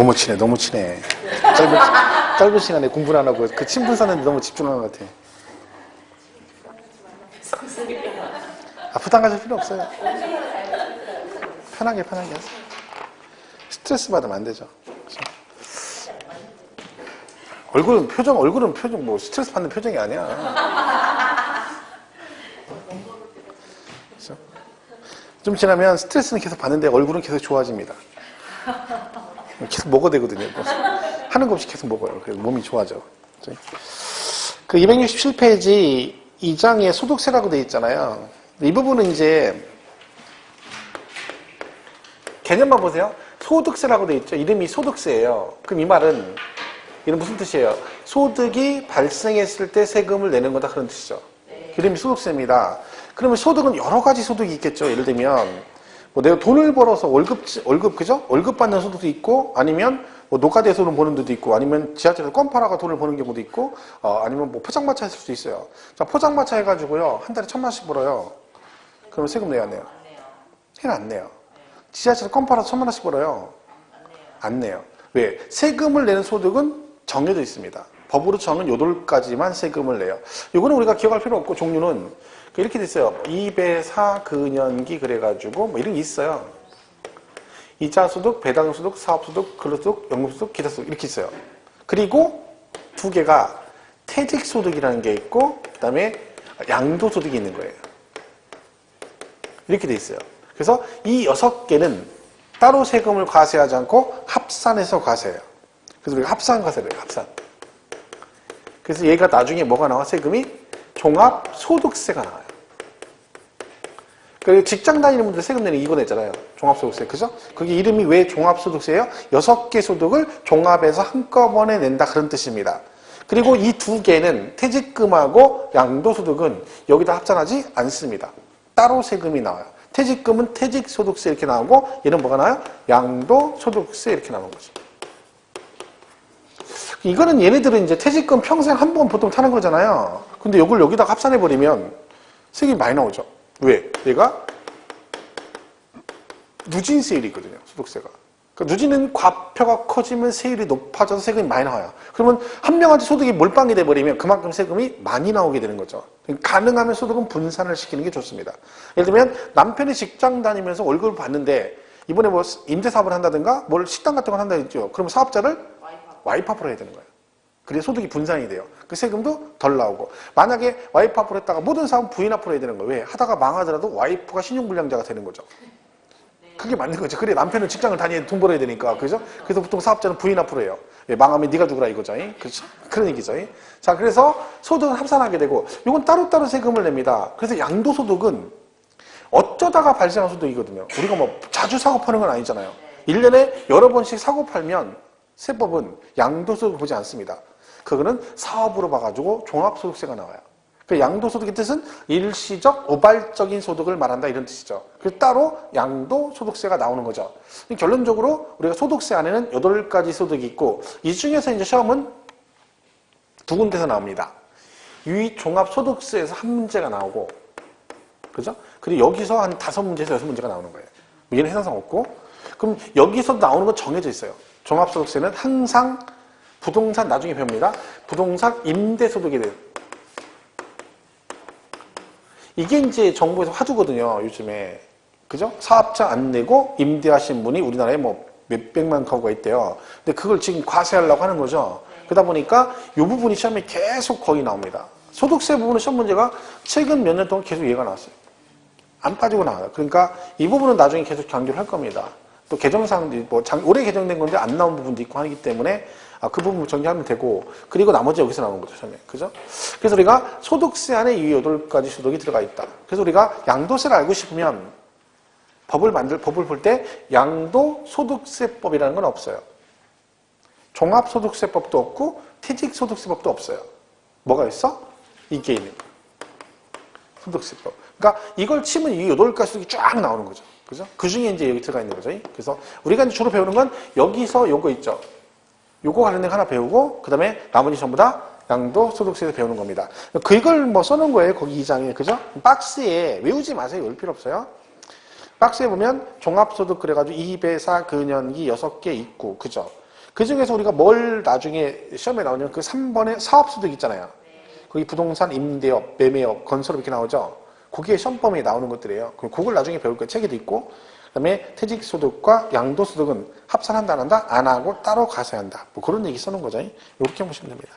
너무 친해, 너무 친해. 짧은 시간에 공부를 안 하고 그 친분 사는데 너무 집중하는 것 같아. 부담 가질 필요 없어요. 편하게 하세요. 스트레스 받으면 안 되죠. 얼굴은 표정 뭐 스트레스 받는 표정이 아니야. 그렇죠? 좀 지나면 스트레스는 계속 받는데 얼굴은 계속 좋아집니다. 계속 먹어야 되거든요. 하는 거 없이 계속 먹어요. 그래서 몸이 좋아져. 그 267페이지 2장에 소득세라고 되어 있잖아요. 이 부분은 이제 개념만 보세요. 소득세라고 되어 있죠. 이름이 소득세예요. 그럼 이 말은 이건 무슨 뜻이에요? 소득이 발생했을 때 세금을 내는 거다 그런 뜻이죠. 이름이 소득세입니다. 그러면 소득은 여러 가지 소득이 있겠죠. 예를 들면 뭐 내가 돈을 벌어서 월급 그죠? 월급 받는 소득도 있고 아니면 뭐 노가다에서 돈 버는 데도 있고 아니면 지하철에서 껌 팔아가 돈을 버는 경우도 있고 아니면 뭐 포장마차 했을 수도 있어요. 자, 포장마차 해가지고요 한 달에 1,000만원씩 벌어요. 그러면 세금 내야 안 내요? 해는 안 내요. 지하철에서 껌 팔아서 1,000만원씩 벌어요. 안 내요. 왜? 세금을 내는 소득은 정해져 있습니다. 법으로 정한 요돌까지만 세금을 내요. 이거는 우리가 기억할 필요 없고 종류는 이렇게 돼 있어요. 2배사 근연기 그래가지고 뭐 이런 게 있어요. 이자소득, 배당소득, 사업소득, 근로소득, 연금소득, 기타소득 이렇게 있어요. 그리고 두 개가 퇴직소득이라는 게 있고 그 다음에 양도소득이 있는 거예요. 이렇게 돼 있어요. 그래서 이 6개는 따로 세금을 과세하지 않고 합산해서 과세해요. 그래서 우리가 합산과세를 해요. 합산. 그래서 얘가 나중에 뭐가 나와? 세금이 종합소득세가 나와요. 그 직장 다니는 분들 세금 내는 이거 냈잖아요. 종합소득세. 그죠? 그게 이름이 왜 종합소득세예요? 6개 소득을 종합해서 한꺼번에 낸다 그런 뜻입니다. 그리고 이 두 개는 퇴직금하고 양도소득은 여기다 합산하지 않습니다. 따로 세금이 나와요. 퇴직금은 퇴직소득세 이렇게 나오고 얘는 뭐가 나와요? 양도소득세 이렇게 나오는 거죠. 이거는 얘네들은 이제 퇴직금 평생 한 번 보통 타는 거잖아요. 근데 이걸 여기다가 합산해버리면 세금이 많이 나오죠. 왜? 얘가 누진 세율이거든요. 소득세가. 그러니까 누진은 과표가 커지면 세율이 높아져서 세금이 많이 나와요. 그러면 한 명한테 소득이 몰빵이 돼버리면 그만큼 세금이 많이 나오게 되는 거죠. 가능하면 소득은 분산을 시키는 게 좋습니다. 예를 들면 남편이 직장 다니면서 월급을 받는데 이번에 뭐 임대사업을 한다든가 뭘 식당 같은 걸 한다 했죠. 그러면 사업자를 와이프업으로 해야 되는 거예요. 그래야 소득이 분산이 돼요. 그 세금도 덜 나오고. 만약에 와이프업으로 했다가 모든 사업은 부인업으로 해야 되는 거예요. 왜? 하다가 망하더라도 와이프가 신용불량자가 되는 거죠. 그게 맞는 거죠. 그래 남편은 직장을 다니는데 돈 벌어야 되니까. 그죠? 그래서 보통 사업자는 부인업으로 해요. 왜? 망하면 네가 죽으라 이거죠. 그렇죠? 그런 얘기죠. 자, 그래서 소득은 합산하게 되고 이건 따로따로 세금을 냅니다. 그래서 양도소득은 어쩌다가 발생한 소득이거든요. 우리가 뭐 자주 사고 파는 건 아니잖아요. 1년에 여러 번씩 사고 팔면 세법은 양도소득을 보지 않습니다. 그거는 사업으로 봐가지고 종합소득세가 나와요. 그 양도소득의 뜻은 일시적, 우발적인 소득을 말한다 이런 뜻이죠. 그래서 따로 양도소득세가 나오는 거죠. 결론적으로 우리가 소득세 안에는 8가지 소득이 있고 이 중에서 이제 시험은 두 군데서 나옵니다. 유의종합소득세에서 한 문제가 나오고 그죠? 그리고 여기서 한 5문제에서 6문제가 나오는 거예요. 얘는 해당상 없고 그럼 여기서 나오는 건 정해져 있어요. 종합소득세는 항상 부동산 나중에 배웁니다. 부동산 임대소득에 대해서 이게 이제 정부에서 화두거든요. 요즘에 그죠? 사업자 안 내고 임대하신 분이 우리나라에 뭐 몇백만 가구가 있대요. 근데 그걸 지금 과세하려고 하는 거죠. 그러다 보니까 이 부분이 시험에 계속 거의 나옵니다. 소득세 부분은 시험 문제가 최근 몇 년 동안 계속 얘가 나왔어요. 안 빠지고 나와요. 그러니까 이 부분은 나중에 계속 강조를 할 겁니다. 또 개정사항도 뭐 올해 개정된 건데 안 나온 부분도 있고 하기 때문에 그 부분 정리하면 되고 그리고 나머지 여기서 나오는 거죠. 처음에. 그죠? 그래서 우리가 소득세 안에 이 8가지 소득이 들어가 있다. 그래서 우리가 양도세를 알고 싶으면 법을 볼 때 양도소득세법이라는 건 없어요. 종합소득세법도 없고 퇴직소득세법도 없어요. 뭐가 있어? 이게 있는 거예요. 소득세법. 그러니까 이걸 치면 이 8가지 소득이 쫙 나오는 거죠. 그죠? 그 중에 이제 여기 들어가 있는 거죠. 그래서 우리가 이제 주로 배우는 건 여기서 요거 있죠. 요거 관련된 거 하나 배우고, 그 다음에 나머지 전부 다 양도소득세에서 배우는 겁니다. 그걸 뭐 써놓은 거예요. 거기 2장에. 그죠? 박스에 외우지 마세요. 외울 필요 없어요. 박스에 보면 종합소득 그래가지고 2배사 근연기 6개 있고, 그죠? 그 중에서 우리가 뭘 나중에 시험에 나오냐면 그 3번에 사업소득 있잖아요. 거기 부동산, 임대업, 매매업, 건설업 이렇게 나오죠. 거기에 시험 범위에 나오는 것들이에요. 그걸 나중에 배울 거예요. 책에도 있고. 그 다음에 퇴직소득과 양도소득은 합산한다, 안 한다? 안 하고 따로 가세야 한다. 뭐 그런 얘기 써놓은 거죠. 이렇게 보시면 됩니다.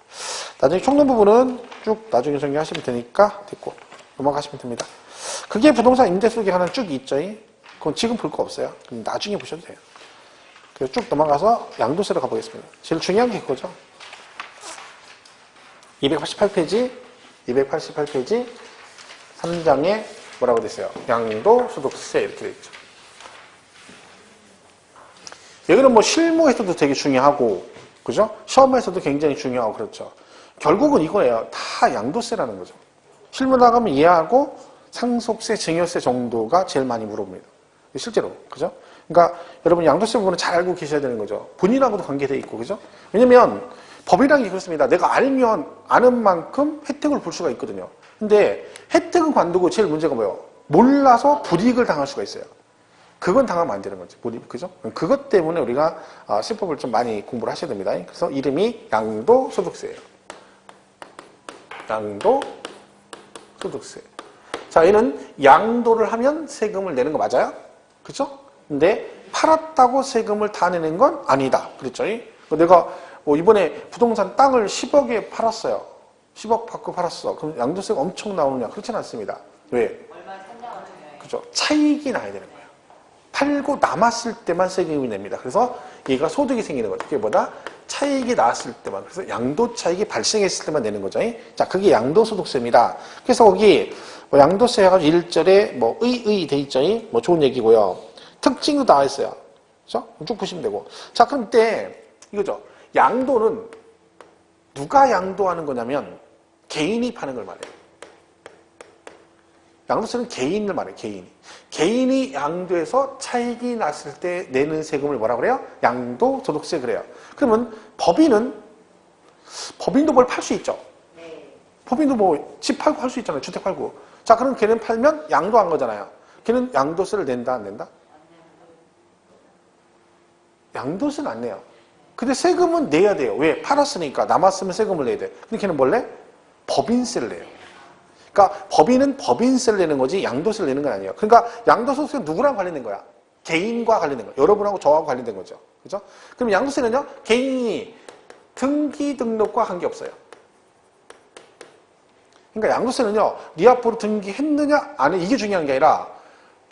나중에 총론 부분은 쭉 나중에 정리하시면 되니까 됐고 넘어가시면 됩니다. 그게 부동산 임대소득이 하나 쭉 있죠. 그건 지금 볼 거 없어요. 그럼 나중에 보셔도 돼요. 그래서 쭉 넘어가서 양도세로 가보겠습니다. 제일 중요한 게 그거죠. 288페이지 3장에 뭐라고 됐어요? 양도소득세 이렇게 되어 있죠. 여기는 뭐 실무에서도 되게 중요하고, 그죠? 시험에서도 굉장히 중요하고, 그렇죠. 결국은 이거예요. 다 양도세라는 거죠. 실무 나가면 이해하고, 상속세, 증여세 정도가 제일 많이 물어봅니다. 실제로, 그죠? 그러니까 여러분 양도세 부분은 잘 알고 계셔야 되는 거죠. 본인하고도 관계되어 있고, 그죠? 왜냐면 법이라는 게 그렇습니다. 내가 알면 아는 만큼 혜택을 볼 수가 있거든요. 근데 혜택은 관두고 제일 문제가 뭐예요? 몰라서 불이익을 당할 수가 있어요. 그건 당하면 안 되는 거지. 그죠? 그것 때문에 우리가 세법을 좀 많이 공부를 하셔야 됩니다. 그래서 이름이 양도소득세예요. 양도소득세. 자, 얘는 양도를 하면 세금을 내는 거 맞아요? 그죠? 근데 팔았다고 세금을 다 내는 건 아니다. 그랬죠? 내가 이번에 부동산 땅을 10억에 팔았어요. 10억 받고 팔았어. 그럼 양도세가 엄청 나오느냐? 그렇지는 않습니다. 왜? 그죠? 차익이 나야 되는 거예요. 팔고 남았을 때만 세금이 냅니다. 그래서 얘가 소득이 생기는 거죠. 그게 뭐다? 차익이 나왔을 때만. 그래서 양도 차익이 발생했을 때만 내는 거죠. 자, 그게 양도소득세입니다. 그래서 거기 양도세 해가지고 1절에 의 돼 있죠. 뭐 좋은 얘기고요. 특징도 나와 있어요. 그죠? 쭉 보시면 되고. 자, 그럼 이때 이거죠. 양도는 누가 양도하는 거냐면 개인이 파는 걸 말해요. 양도세는 개인을 말해요. 개인이 양도해서 차익이 났을 때 내는 세금을 뭐라 그래요? 양도소득세 그래요. 그러면 법인도 뭘 팔 수 있죠. 법인도 뭐 집 팔고 할 수 있잖아요. 주택 팔고. 자, 그럼 걔는 팔면 양도한 거잖아요. 걔는 양도세를 낸다, 안 낸다? 양도세는 안 내요. 근데 세금은 내야 돼요. 왜? 팔았으니까. 남았으면 세금을 내야 돼. 근데 걔는 뭘래? 법인세를 내요. 그러니까 법인은 법인세를 내는 거지 양도세를 내는 건 아니에요. 그러니까 양도소득세는 누구랑 관련된 거야? 개인과 관련된 거야. 여러분하고 저하고 관련된 거죠. 그죠? 그럼 양도세는요? 개인이 등기 등록과 관계없어요. 그러니까 양도세는요. 네 앞으로 등기했느냐 안 해 이게 중요한 게 아니라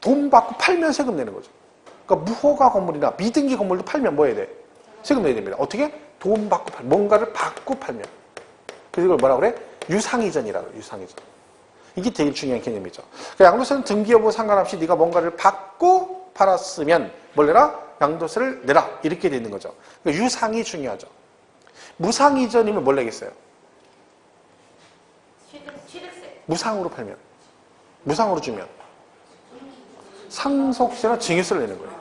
돈 받고 팔면 세금 내는 거죠. 그러니까 무허가 건물이나 미등기 건물도 팔면 뭐 해야 돼? 세금 내야 됩니다. 어떻게? 돈 받고 팔면. 뭔가를 받고 팔면. 그래서 이걸 뭐라 그래? 유상이전이라고 해요. 유상이전. 이게 되게 중요한 개념이죠. 그러니까 양도세는 등기 여부 상관없이 네가 뭔가를 받고 팔았으면 뭘 내라? 양도세를 내라. 이렇게 되는 거죠. 그러니까 유상이 중요하죠. 무상이전이면 뭘 내겠어요? 취득세. 무상으로 팔면. 무상으로 주면. 상속세나 증여세를 내는 거예요.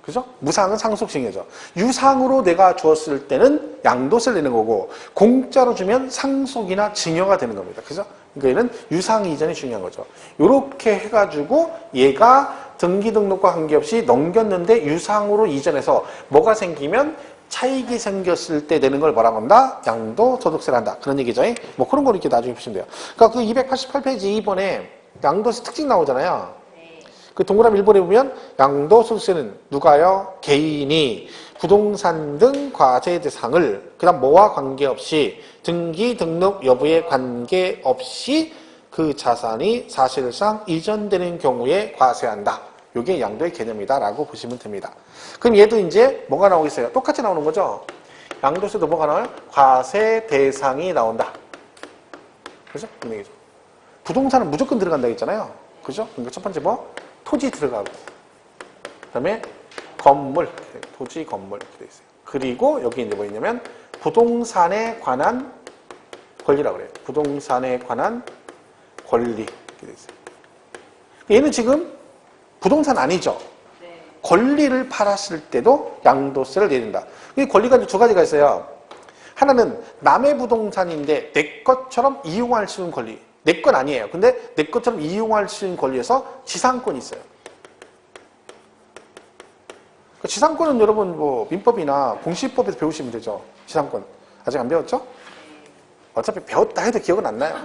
그죠? 무상은 상속증여죠. 유상으로 내가 주었을 때는 양도세를 내는 거고 공짜로 주면 상속이나 증여가 되는 겁니다. 그죠? 그러니까 얘는 유상 이전이 중요한 거죠. 이렇게 해가지고 얘가 등기 등록과 관계없이 넘겼는데 유상으로 이전해서 뭐가 생기면 차익이 생겼을 때 내는 걸 뭐라고 한다? 양도소득세를 한다. 그런 얘기죠. 뭐 그런 걸 이렇게 나중에 보시면 돼요. 그러니까 그 288페이지 2번에 양도세 특징 나오잖아요. 그 동그라미 1번에 보면 양도소득세는 누가요? 개인이 부동산 등 과세 대상을 그 다음 뭐와 관계없이 등기 등록 여부에 관계없이 그 자산이 사실상 이전되는 경우에 과세한다. 이게 양도의 개념이다 라고 보시면 됩니다. 그럼 얘도 이제 뭐가 나오겠어요? 똑같이 나오는 거죠? 양도세도 뭐가 나와요? 과세 대상이 나온다. 그죠? 그런 얘기죠. 부동산은 무조건 들어간다 했잖아요. 그죠? 그러니까 첫 번째 뭐? 토지 들어가고 그 다음에 건물, 토지 건물 이렇게 돼 있어요. 그리고 여기 이제 뭐 있냐면 부동산에 관한 권리라고 그래요. 부동산에 관한 권리 이렇게 돼 있어요. 얘는 지금 부동산 아니죠. 권리를 팔았을 때도 양도세를 내야 된다. 이 권리가 이제 두 가지가 있어요. 하나는 남의 부동산인데 내 것처럼 이용할 수 있는 권리. 내 건 아니에요. 근데 내 것처럼 이용할 수 있는 권리에서 지상권이 있어요. 그 지상권은 여러분 뭐 민법이나 공시법에서 배우시면 되죠. 지상권. 아직 안 배웠죠? 어차피 배웠다 해도 기억은 안 나요.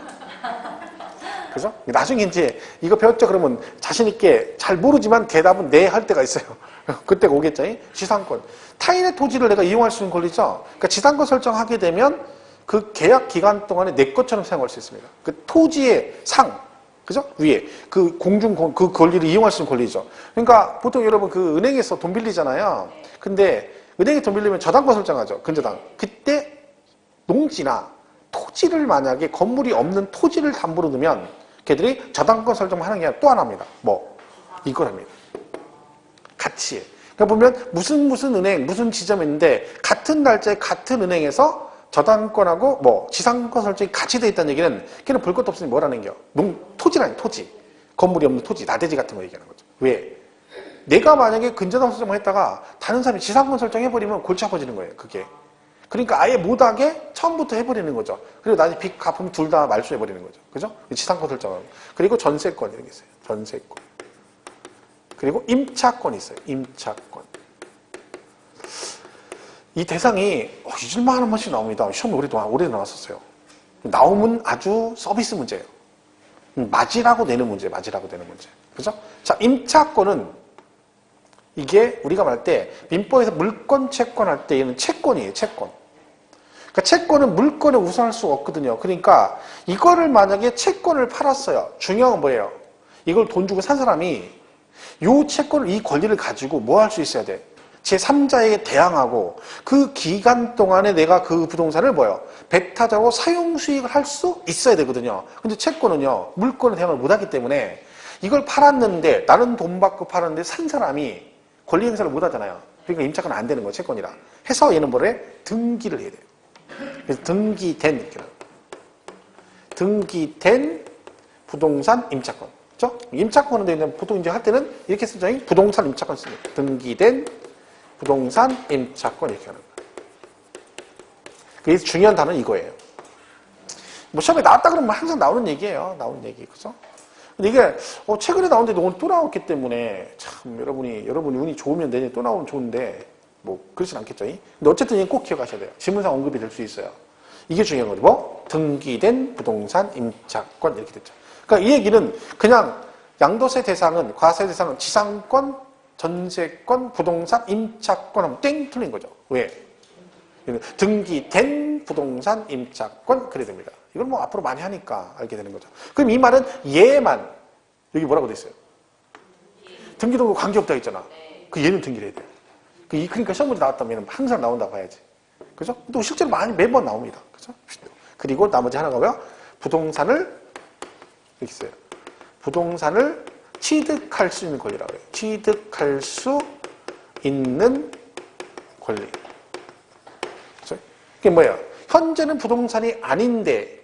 그죠? 나중에 이제 이거 배웠죠? 그러면 자신있게 잘 모르지만 대답은 네 할 때가 있어요. 그때가 오겠죠? 지상권. 타인의 토지를 내가 이용할 수 있는 권리죠? 그러니까 지상권 설정하게 되면 그 계약 기간 동안에 내 것처럼 사용할 수 있습니다. 그 토지의 상, 그죠? 위에. 그 그 권리를 이용할 수 있는 권리죠. 그러니까 보통 여러분 그 은행에서 돈 빌리잖아요. 근데 은행에 돈 빌리면 저당권 설정하죠. 근저당. 그때 농지나 토지를 만약에 건물이 없는 토지를 담보로 넣으면 걔들이 저당권 설정만 하는 게 아니라 또 하나 합니다. 뭐? 이걸 합니다. 같이 해. 그러니까 보면 무슨 은행, 무슨 지점에 있는데 같은 날짜에 같은 은행에서 저당권하고 뭐 지상권 설정이 같이 돼 있다는 얘기는 걔는 볼 것도 없으니 뭐라는 겨? 토지라니 토지. 건물이 없는 토지, 나대지 같은 거 얘기하는 거죠. 왜? 내가 만약에 근저당 설정을 했다가 다른 사람이 지상권 설정해버리면 골치 아파지는 거예요. 그게. 그러니까 아예 못하게 처음부터 해버리는 거죠. 그리고 나중에 빚 갚으면 둘 다 말소해버리는 거죠. 그죠? 지상권 설정하고. 그리고 전세권 이런 게 있어요. 전세권. 그리고 임차권이 있어요. 임차권. 이 대상이 잊을만 한 번씩 나옵니다. 시험에 오래 나왔었어요. 나오면 아주 서비스 문제예요. 맞으라고 내는 문제, 맞으라고 내는 문제. 그죠? 자, 임차권은 이게 우리가 말할 때 민법에서 물권, 채권 할 때 얘는 채권이에요. 채권. 그러니까 채권은 물권에 우선할 수가 없거든요. 그러니까 이거를 만약에 채권을 팔았어요. 중요한 건 뭐예요? 이걸 돈 주고 산 사람이 이 채권을, 이 권리를 가지고 뭐 할 수 있어야 돼? 제3자에게 대항하고 그 기간 동안에 내가 그 부동산을 뭐예요? 배타적으로 사용 수익을 할 수 있어야 되거든요. 근데 채권은요, 물권에 대항을 못하기 때문에 이걸 팔았는데 나는 돈 받고 팔았는데 산 사람이 권리 행사를 못 하잖아요. 그러니까 임차권은 안 되는 거예요, 채권이라. 해서 얘는 뭐래? 등기를 해야 돼요. 그래서 등기된, 이렇게 나와요. 등기된 부동산 임차권. 그죠? 임차권은 보통 이제 할 때는 이렇게 쓰죠. 부동산 임차권 씁니다. 등기된 부동산 임차권 이렇게 하는 거예요. 그래서 중요한 단어는 이거예요. 뭐 시험에 나왔다 그러면 항상 나오는 얘기예요. 나오는 얘기. 그죠? 근데 이게 최근에 나오는데 오늘 또 나왔기 때문에 참 여러분이 운이 좋으면 내년에 또 나오면 좋은데 뭐 그렇진 않겠죠. 근데 어쨌든 이건 꼭 기억하셔야 돼요. 신문상 언급이 될 수 있어요. 이게 중요한 거죠. 뭐? 등기된 부동산 임차권 이렇게 됐죠. 그러니까 이 얘기는 그냥 양도세 대상은, 과세 대상은 지상권, 전세권, 부동산, 임차권 하면 땡 틀린 거죠. 왜? 등기된 부동산 임차권 그래야 됩니다. 이걸 뭐 앞으로 많이 하니까 알게 되는 거죠. 그럼 이 말은 얘만 여기 뭐라고 돼 있어요? 등기등록 관계없다 했잖아. 그 얘는 등기를 해야 돼요. 그러니까 시험 문제 나왔다면 항상 나온다고 봐야지. 그죠? 또 실제로 많이 매번 나옵니다. 그죠? 그리고 나머지 하나가 뭐야? 부동산을 이렇게 써요. 부동산을 취득할 수 있는 권리라고 해요. 취득할 수 있는 권리. 그죠? 이게 뭐예요? 현재는 부동산이 아닌데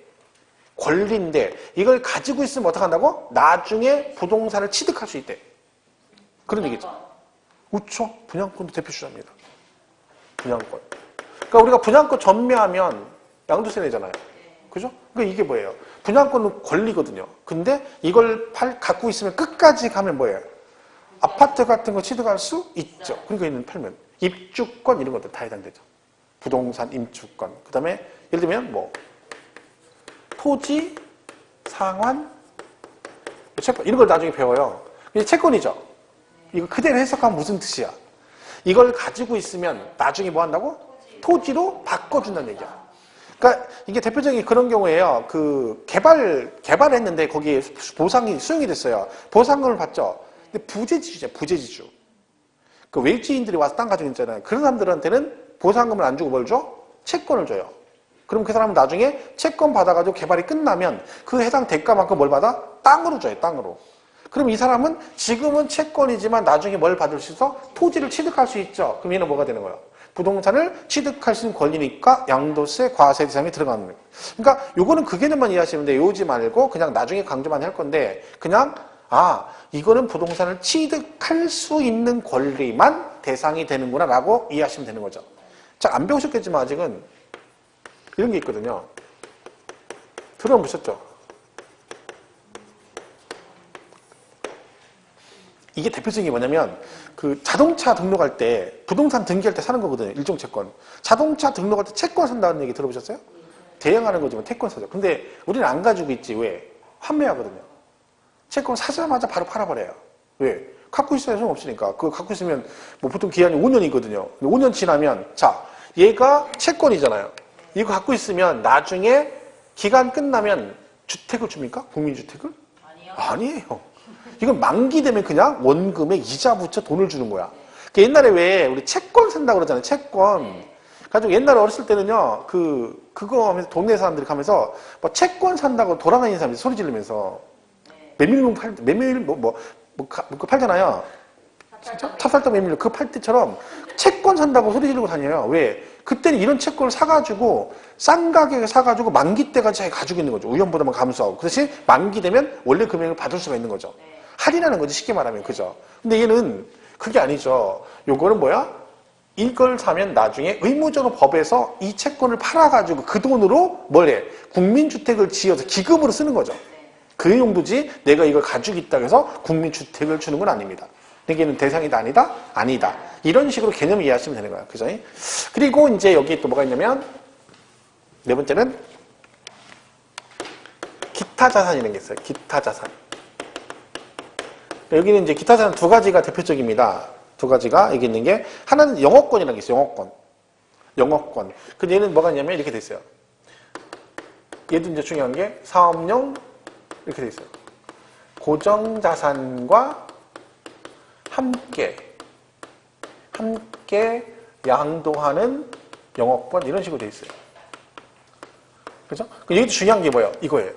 권리인데 이걸 가지고 있으면 어떻게 한다고? 나중에 부동산을 취득할 수 있대. 그런 얘기죠. 그렇죠. 분양권도 대표 주자입니다. 분양권. 그러니까 우리가 분양권 전매하면 양도세 내잖아요. 그죠? 그러니까 이게 뭐예요? 분양권은 권리거든요. 근데 이걸 갖고 있으면 끝까지 가면 뭐예요? 아파트 같은 거 취득할 수 있죠. 그러니까 얘는 팔면. 입주권 이런 것도 다 해당되죠. 부동산 임주권. 그 다음에 예를 들면 뭐 토지, 상환, 채권 이런 걸 나중에 배워요. 이게 채권이죠. 이거 그대로 해석하면 무슨 뜻이야? 이걸 가지고 있으면 나중에 뭐 한다고? 토지로 바꿔준다는 얘기야. 그러니까 이게 대표적인 그런 경우에요. 그 개발했는데 거기에 보상이 수용이 됐어요. 보상금을 받죠. 근데 부재지주죠. 부재지주. 그 외지인들이 와서 땅 가지고 있잖아요. 그런 사람들한테는 보상금을 안 주고 뭘 줘? 채권을 줘요. 그럼 그 사람은 나중에 채권 받아가지고 개발이 끝나면 그 해당 대가만큼 뭘 받아? 땅으로 줘요. 땅으로. 그럼 이 사람은 지금은 채권이지만 나중에 뭘 받을 수 있어? 토지를 취득할 수 있죠. 그럼 얘는 뭐가 되는 거야? 부동산을 취득할 수 있는 권리니까 양도세, 과세 대상에 들어가는 거예요. 그러니까 요거는 그 개념만 이해하시면 돼요. 요지 말고 그냥 나중에 강조만 할 건데 그냥 이거는 부동산을 취득할 수 있는 권리만 대상이 되는구나 라고 이해하시면 되는 거죠. 자, 안 배우셨겠지만 아직은 이런 게 있거든요. 들어보셨죠? 이게 대표적인 게 뭐냐면 그 자동차 등록할 때 부동산 등기할 때 사는 거거든요. 일종 채권. 자동차 등록할 때 채권 산다는 얘기 들어보셨어요? 대행하는 거지만 채권 사죠. 근데 우리는 안 가지고 있지. 왜? 환매하거든요. 채권 사자마자 바로 팔아버려요. 왜? 갖고 있어야 소용없으니까. 그거 갖고 있으면 뭐 보통 기한이 5년이거든요. 5년 지나면 자 얘가 채권이잖아요. 이거 갖고 있으면 나중에 기간 끝나면 주택을 줍니까? 국민주택을? 아니에요. 이건 만기 되면 그냥 원금에 이자 붙여 돈을 주는 거야. 그 옛날에 왜 우리 채권 산다고 그러잖아요. 채권. 가지고 옛날에 어렸을 때는요. 그거 하면서 동네 사람들이 가면서 뭐 채권 산다고 돌아다니는 사람들이 소리 지르면서 메밀봉 그거 팔잖아요. 진짜? 찹쌀떡 메밀 그거 팔 때처럼 채권 산다고 소리 지르고 다녀요. 왜? 그때는 이런 채권을 사가지고 싼 가격에 사가지고 만기 때까지 자기가 가지고 있는 거죠. 우연부담을 감수하고. 그 대신 만기 되면 원래 금액을 받을 수가 있는 거죠. 할인하는 거지 쉽게 말하면. 그죠? 근데 얘는 그게 아니죠. 요거는 뭐야? 이걸 사면 나중에 의무적으로 법에서 이 채권을 팔아가지고 그 돈으로 뭘 해? 국민주택을 지어서 기금으로 쓰는 거죠. 그 용도지 내가 이걸 가지고 있다고 해서 국민주택을 주는 건 아닙니다. 여기는 대상이다 아니다? 아니다. 이런 식으로 개념을 이해하시면 되는 거야. 그죠? 그리고 이제 여기 또 뭐가 있냐면 네 번째는 기타 자산이라는 게 있어요. 기타 자산. 여기는 이제 기타 자산 두 가지가 대표적입니다. 두 가지가 여기 있는 게 하나는 영업권이라는 게 있어요. 영업권. 영업권. 근데 얘는 뭐가 있냐면 이렇게 돼 있어요. 얘도 이제 중요한 게 사업용 이렇게 돼 있어요. 고정자산과 함께 양도하는 영업권 이런 식으로 돼 있어요. 그죠? 여기도 중요한 게 뭐예요? 이거예요.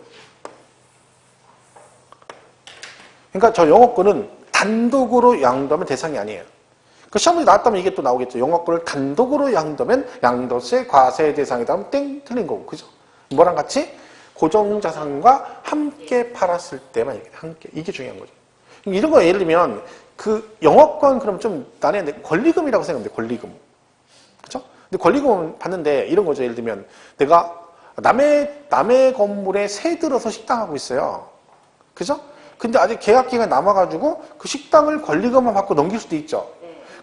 그러니까 저 영업권은 단독으로 양도하면 대상이 아니에요. 그 시험문제 나왔다면 이게 또 나오겠죠. 영업권을 단독으로 양도하면 양도세, 과세 대상이다 하면 땡 틀린 거고. 그죠? 뭐랑 같이? 고정자산과 함께 팔았을 때만 함께. 이게 중요한 거죠. 이런 거 예를 들면 그 영업권 그럼 좀 나는 권리금이라고 생각하면 돼. 권리금. 그죠? 근데 권리금은 받는데 이런 거죠. 예를 들면 내가 남의 건물에 새 들어서 식당하고 있어요. 그죠? 근데 아직 계약 기간이 남아가지고 그 식당을 권리금만 받고 넘길 수도 있죠.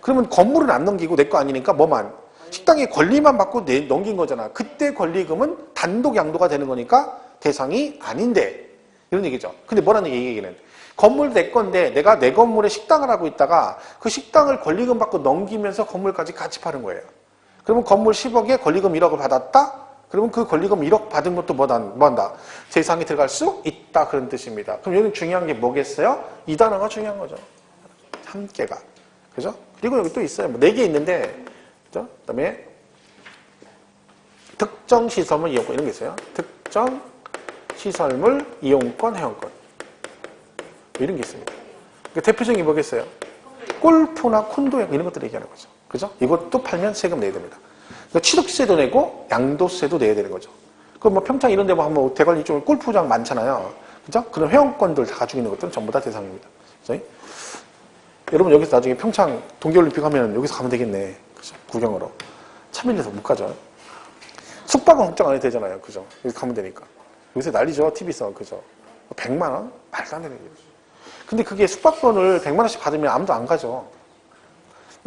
그러면 건물은 안 넘기고 내 거 아니니까 뭐만 식당의 권리만 받고 넘긴 거잖아. 그때 권리금은 단독 양도가 되는 거니까 대상이 아닌데 이런 얘기죠. 근데 뭐라는 얘기는 건물 내 건데 내가 내 건물에 식당을 하고 있다가 그 식당을 권리금 받고 넘기면서 건물까지 같이 파는 거예요. 그러면 건물 10억에 권리금 1억을 받았다? 그러면 그 권리금 1억 받은 것도 뭐한다? 대상이 들어갈 수 있다. 그런 뜻입니다. 그럼 여기 중요한 게 뭐겠어요? 이 단어가 중요한 거죠. 함께가. 그죠? 그리고 여기 또 있어요. 4개 있는데, 그죠? 그 다음에 특정 시설물 이용권 이런 게 있어요. 특정 시설물 이용권, 회원권. 이런 게 있습니다. 그러니까 대표적인 게 뭐겠어요? 골프나 콘도 이런 것들 얘기하는 거죠. 그죠? 이것도 팔면 세금 내야 됩니다. 그러니까 취득세도 내고 양도세도 내야 되는 거죠. 그럼 뭐 평창 이런 데 뭐 한번 대관 이쪽에 골프장 많잖아요. 그죠? 그런 회원권들 다 가지고 있는 것들은 전부 다 대상입니다. 그죠? 여러분 여기서 나중에 평창 동계올림픽 하면 여기서 가면 되겠네. 그죠? 구경으로. 참일해서 못 가죠. 숙박은 걱정 안 해도 되잖아요. 그죠? 여기 가면 되니까. 요새 난리죠. TV에서. 그죠? 100만 원? 말도 안 되는 얘기죠. 근데 그게 숙박권을 100만 원씩 받으면 아무도 안 가죠.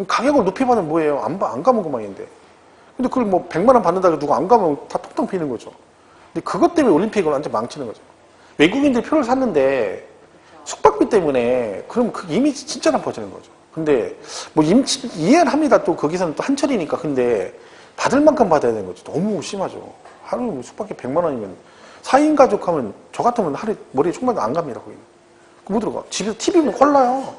가격을 높이 받으면 뭐예요? 안 가면 그만인데. 근데 그걸 뭐 100만 원 받는다고 누가 안 가면 다 톡톡 비는 거죠. 근데 그것 때문에 올림픽을 완전 망치는 거죠. 외국인들이 표를 샀는데 숙박비 때문에 그럼 그 이미지 진짜 나빠지는 거죠. 근데 뭐 이해는 합니다. 또 거기서는 또 한철이니까. 근데 받을 만큼 받아야 되는 거죠. 너무 심하죠. 하루에 뭐 숙박비 100만 원이면 4인 가족 하면 저 같으면 하루에 머리에 총만 안 갑니다. 거기는. 못 들어가. 집에서 TV 보면 콜라요.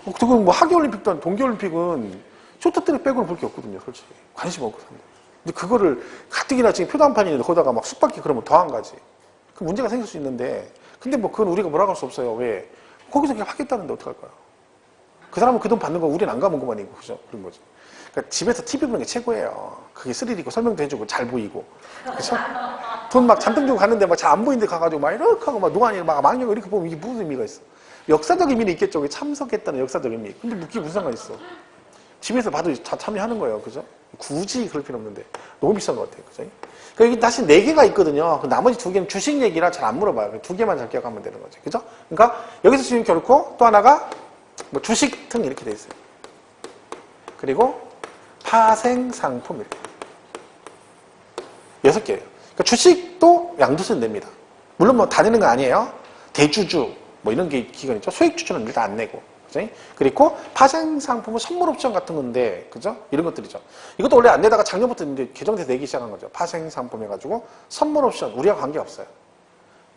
그리고 뭐 하계올림픽도 동계올림픽은 쇼트트랙 빼고는 볼 게 없거든요. 솔직히. 관심 없고 산다. 근데 그거를 가뜩이나 지금 표도 안 판이는데 거기다가 막 숙박비 그러면 더 안 가지. 그 문제가 생길 수 있는데 근데 뭐 그건 우리가 뭐라고 할 수 없어요. 왜? 거기서 그냥 하겠다는데 어떡할까요? 그 사람은 그 돈 받는 거 우리는 안 가면 그만이고. 그죠? 그런 거죠. 그러니까 집에서 TV 보는 게 최고예요. 그게 스릴 있고 설명도 해주고 잘 보이고. 그죠? 돈 막 잔뜩 주고 갔는데 막 잘 안 보이는데 가가지고 막 이렇게 하고 막 노안이 막 망령 이렇게 보면 이게 무슨 의미가 있어? 역사적 의미는 있겠죠. 참석했다는 역사적 의미. 근데 그게 무슨 상관 있어? 집에서 봐도 다 참여하는 거예요. 그죠? 굳이 그럴 필요 없는데. 너무 비싼 것 같아요. 그죠? 그러니까 여기 다시 4개가 있거든요. 나머지 2개는 주식 얘기라 잘 안 물어봐요. 2개만 잘 기억하면 되는 거죠. 그죠? 그러니까 여기서 지금 결코 또 하나가 뭐 주식 등 이렇게 돼 있어요. 그리고 파생상품 이렇게 6개예요. 그러니까 주식도 양도세는 냅니다. 물론 뭐 다 내는 건 아니에요. 대주주 뭐 이런 게 기관 있죠. 소액주주는 일단 안 내고. 그죠? 그리고 파생상품은 선물옵션 같은 건데, 그죠? 이런 것들이죠. 이것도 원래 안 내다가 작년부터 이제 개정돼서 내기 시작한 거죠. 파생상품 해가지고 선물옵션 우리와 관계없어요.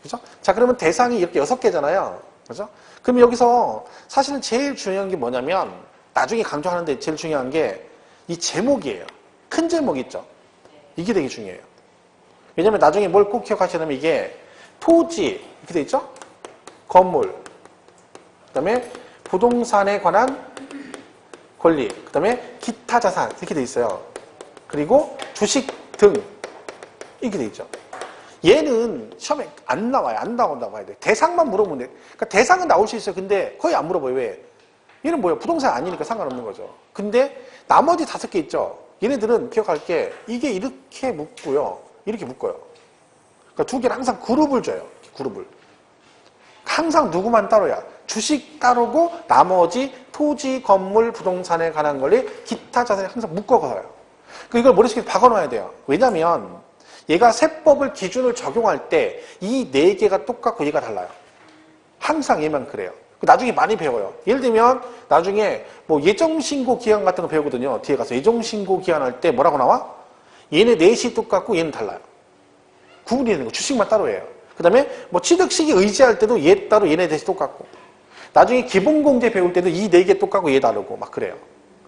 그죠? 자, 그러면 대상이 이렇게 6개잖아요. 그죠? 그럼 여기서 사실은 제일 중요한 게 뭐냐면, 나중에 강조하는데 제일 중요한 게 이 제목이에요. 큰 제목 있죠? 이게 되게 중요해요. 왜냐면 나중에 뭘 꼭 기억하시냐면 이게 토지, 이렇게 돼 있죠? 건물, 그 다음에 부동산에 관한 권리, 그 다음에 기타 자산, 이렇게 돼 있어요. 그리고 주식 등, 이렇게 돼 있죠. 얘는 시험에 안 나와요. 안 나온다고 봐야 돼. 대상만 물어보면 돼. 그러니까 대상은 나올 수 있어요. 근데 거의 안 물어봐요. 왜? 얘는 뭐예요? 부동산 아니니까 상관없는 거죠. 근데 나머지 5개 있죠? 얘네들은 기억할 게 이게 이렇게 묶고요. 이렇게 묶어요. 그러니까 2개는 항상 그룹을 줘요. 그룹을. 항상 누구만 따로야. 주식 따로고 나머지 토지, 건물, 부동산에 관한 권리, 기타 자산이 항상 묶어가요. 그러니까 이걸 머릿속에 박아놔야 돼요. 왜냐면 얘가 세법을 기준을 적용할 때 이 4개가 똑같고 얘가 달라요. 항상 얘만 그래요. 나중에 많이 배워요. 예를 들면 나중에 뭐 예정신고 기한 같은 거 배우거든요. 뒤에 가서 예정신고 기한 할 때 뭐라고 나와? 얘네 넷이 똑같고 얘는 달라요. 구분이 되는 거. 주식만 따로 해요. 그 다음에 뭐 취득시기 의지할 때도 얘 따로 얘네 넷이 똑같고 나중에 기본공제 배울 때도 이 4개 똑같고 얘 다르고 막 그래요.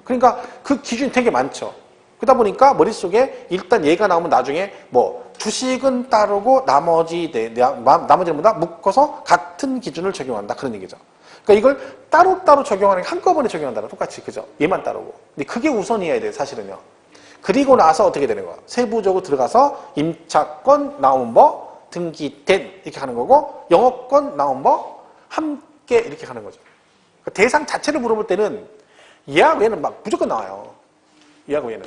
그러니까 그 기준이 되게 많죠. 그러다 보니까 머릿속에 일단 얘가 나오면 나중에 뭐 주식은 따르고 나머지는 뭐다? 묶어서 같은 기준을 적용한다. 그런 얘기죠. 그러니까 이걸 따로따로 적용하는 게 한꺼번에 적용한다. 똑같이. 그죠? 얘만 따르고. 근데 그게 우선이어야 돼요. 사실은요. 그리고 나서 어떻게 되는 거야? 세부적으로 들어가서 임차권 나온 법, 등기된 이렇게 하는 거고 영업권 나온 법, 함께 이렇게 하는 거죠. 그러니까 대상 자체를 물어볼 때는 얘하고 얘는 막 무조건 나와요. 얘하고 얘는.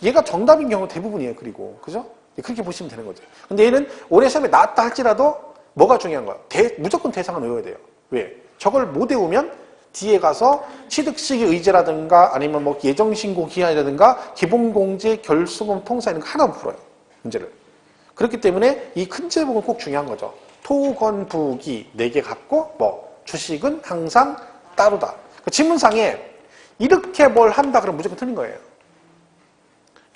얘가 정답인 경우 대부분이에요. 그리고. 그죠? 그렇게 보시면 되는 거죠. 근데 얘는 올해 시험에 나왔다 할지라도 뭐가 중요한 거야? 무조건 대상은 외워야 돼요. 왜? 저걸 못 외우면 뒤에 가서 취득시기 의제라든가 아니면 뭐 예정신고 기한이라든가 기본공제 결수금 통사 이런 거 하나 못 풀어요. 문제를. 그렇기 때문에 이 큰 제목은 꼭 중요한 거죠. 토건부기 4개 갖고 뭐 주식은 항상 따로다. 그 지문상에 이렇게 뭘 한다 그러면 무조건 틀린 거예요.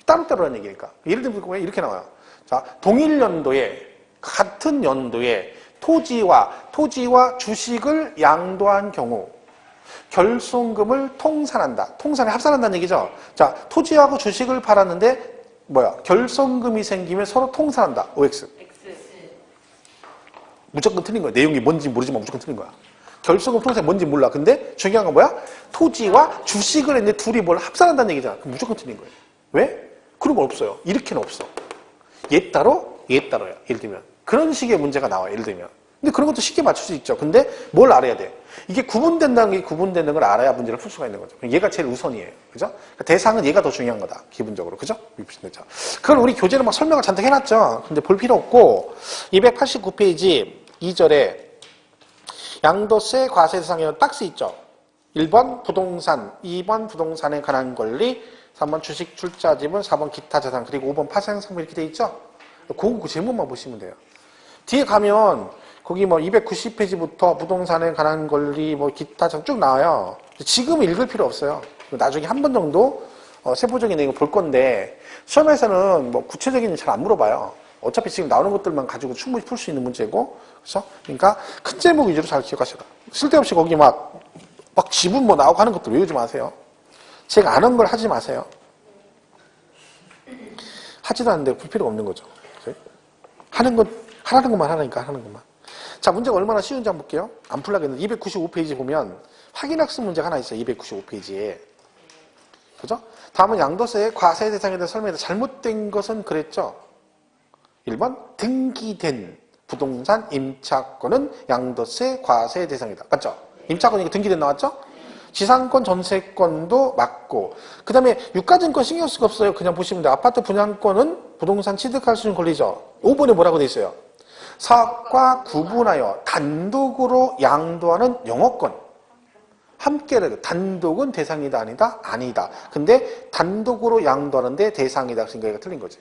따로따로라는 얘기니까. 예를 들면 이렇게 나와요. 자, 동일 연도에 같은 연도에 토지와 주식을 양도한 경우 결손금을 통산한다. 통산에 합산한다는 얘기죠. 자, 토지하고 주식을 팔았는데 결손금이 생기면 서로 통산한다. OX. 무조건 틀린 거야. 내용이 뭔지 모르지만 무조건 틀린 거야. 결손금 통산이 뭔지 몰라. 근데 중요한 건 뭐야? 토지와 주식을 했는데 둘이 뭘 합산한다는 얘기잖아. 그럼 무조건 틀린 거예요. 왜? 그런 거 없어요. 이렇게는 없어. 얘 따로, 얘 따로야. 예를 들면. 그런 식의 문제가 나와요. 예를 들면. 근데 그런 것도 쉽게 맞출 수 있죠. 근데 뭘 알아야 돼? 이게 구분되는 걸 알아야 문제를 풀 수가 있는 거죠. 얘가 제일 우선이에요. 그죠? 그러니까 대상은 얘가 더 중요한 거다. 기본적으로. 그죠? 그걸 우리 교재로 막 설명을 잔뜩 해놨죠. 근데 볼 필요 없고, 289페이지 2절에 양도세 과세 대상에는 박스 있죠. 1번 부동산, 2번 부동산에 관한 권리, 3번 주식 출자 지분, 4번 기타 자산, 그리고 5번 파생상품 이렇게 돼 있죠? 그 제목만 보시면 돼요. 뒤에 가면 거기 뭐 290페이지부터 부동산에 관한 권리, 뭐 기타 자산 쭉 나와요. 지금은 읽을 필요 없어요. 나중에 한 번 정도 세부적인 내용을 볼 건데 시험에서는 뭐 구체적인 잘 안 물어봐요. 어차피 지금 나오는 것들만 가지고 충분히 풀 수 있는 문제고, 그렇죠? 그러니까 큰 제목 위주로 잘 기억하시라. 쓸데없이 거기 막 지분 뭐 나오고 하는 것들 외우지 마세요. 제가 안 한 걸 하지 마세요. 하지도 않는데 불필요가 없는 거죠. 하라는 것만 하라니까, 하는 것만. 자, 문제가 얼마나 쉬운지 한번 볼게요. 안 풀라겠는데 295페이지 보면 확인학습 문제가 하나 있어요. 295페이지에. 그죠? 다음은 양도세 과세 대상에 대한 설명에서 잘못된 것은 그랬죠. 1번 등기된 부동산 임차권은 양도세 과세 대상이다. 맞죠? 임차권이 등기된 나왔죠? 지상권, 전세권도 맞고, 그 다음에 유가증권 신경 쓸 거 없어요. 그냥 보시면 돼요. 아파트 분양권은 부동산 취득할 수 있는 권리죠. 5번에 뭐라고 돼 있어요? 사업과 구분하여 단독으로 양도하는 영업권. 함께 단독은 대상이다 아니다? 아니다. 근데 단독으로 양도하는데 대상이다. 그러니까 얘가 틀린 거지.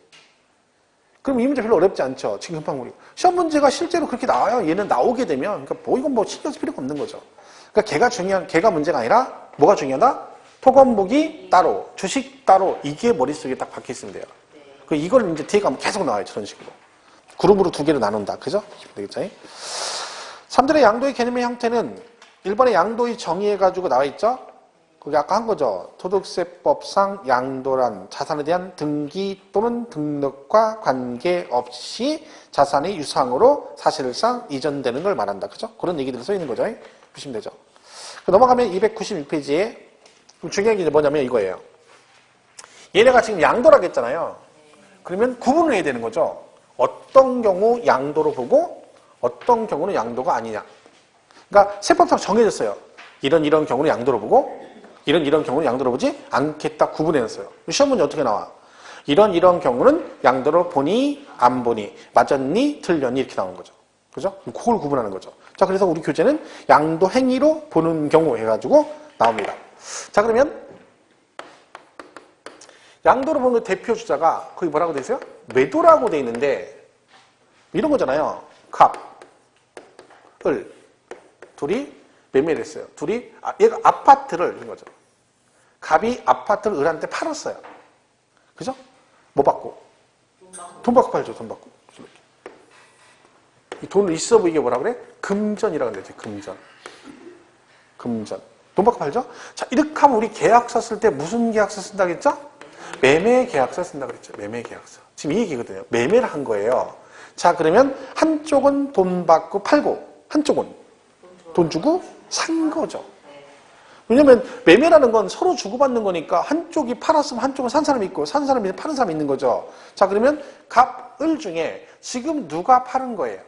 그럼 이 문제 별로 어렵지 않죠. 지금 금방 우리 시험 문제가 실제로 그렇게 나와요. 얘는 나오게 되면 그러니까 뭐 이건 뭐 신경 쓸 필요가 없는 거죠. 그러니까 걔가 문제가 아니라 뭐가 중요하다? 토건보기 따로, 주식 따로 이게 머릿속에 딱 박혀 있으면 돼요. 그 이걸 이제 뒤에 가면 계속 나와요. 저런 식으로. 그룹으로 두 개로 나눈다. 그죠? 되겠죠? 3들의 양도의 개념의 형태는 1번에 양도의 정의해가지고 나와 있죠? 그게 아까 한 거죠. 소득세법상 양도란 자산에 대한 등기 또는 등록과 관계없이 자산의 유상으로 사실상 이전되는 걸 말한다. 그죠? 그런 얘기들이 써 있는 거죠. 보시면 되죠. 넘어가면 291페이지에 중요한 게 뭐냐면 이거예요. 얘네가 지금 양도라고 했잖아요. 그러면 구분을 해야 되는 거죠. 어떤 경우 양도로 보고 어떤 경우는 양도가 아니냐. 그러니까 세법상 정해졌어요. 이런 경우는 양도로 보고 이런 경우는 양도로 보지 않겠다 구분해놨어요. 시험 문제 어떻게 나와? 이런 경우는 양도로 보니 안 보니 맞았니 틀렸니 이렇게 나오는 거죠. 그죠? 그걸 구분하는 거죠. 자, 그래서 우리 교재는 양도 행위로 보는 경우 해가지고 나옵니다. 자, 그러면 양도로 보는 대표 주자가 거기 뭐라고 돼 있어요? 매도라고 돼 있는데 이런 거잖아요. 갑, 을 둘이 매매를 했어요. 얘가 아파트를 이런 거죠. 갑이 아파트를 을한테 팔았어요. 그죠? 뭐 받고? 돈 받고 팔죠. 돈 받고. 이 돈을 있어 보이게 뭐라 그래? 금전이라고 그러지. 금전. 돈 받고 팔죠? 자, 이렇게 하면 우리 계약서 쓸 때 무슨 계약서 쓴다고 했죠? 매매 계약서 쓴다고 그랬죠. 매매 계약서. 지금 이 얘기거든요. 매매를 한 거예요. 자, 그러면 한쪽은 돈 받고 팔고 한쪽은 돈 주고 산 거죠. 왜냐면 매매라는 건 서로 주고받는 거니까 한쪽이 팔았으면 한쪽은 산 사람이 있고 산 사람이 파는 사람이 있는 거죠. 자, 그러면 갑, 을 중에 지금 누가 파는 거예요?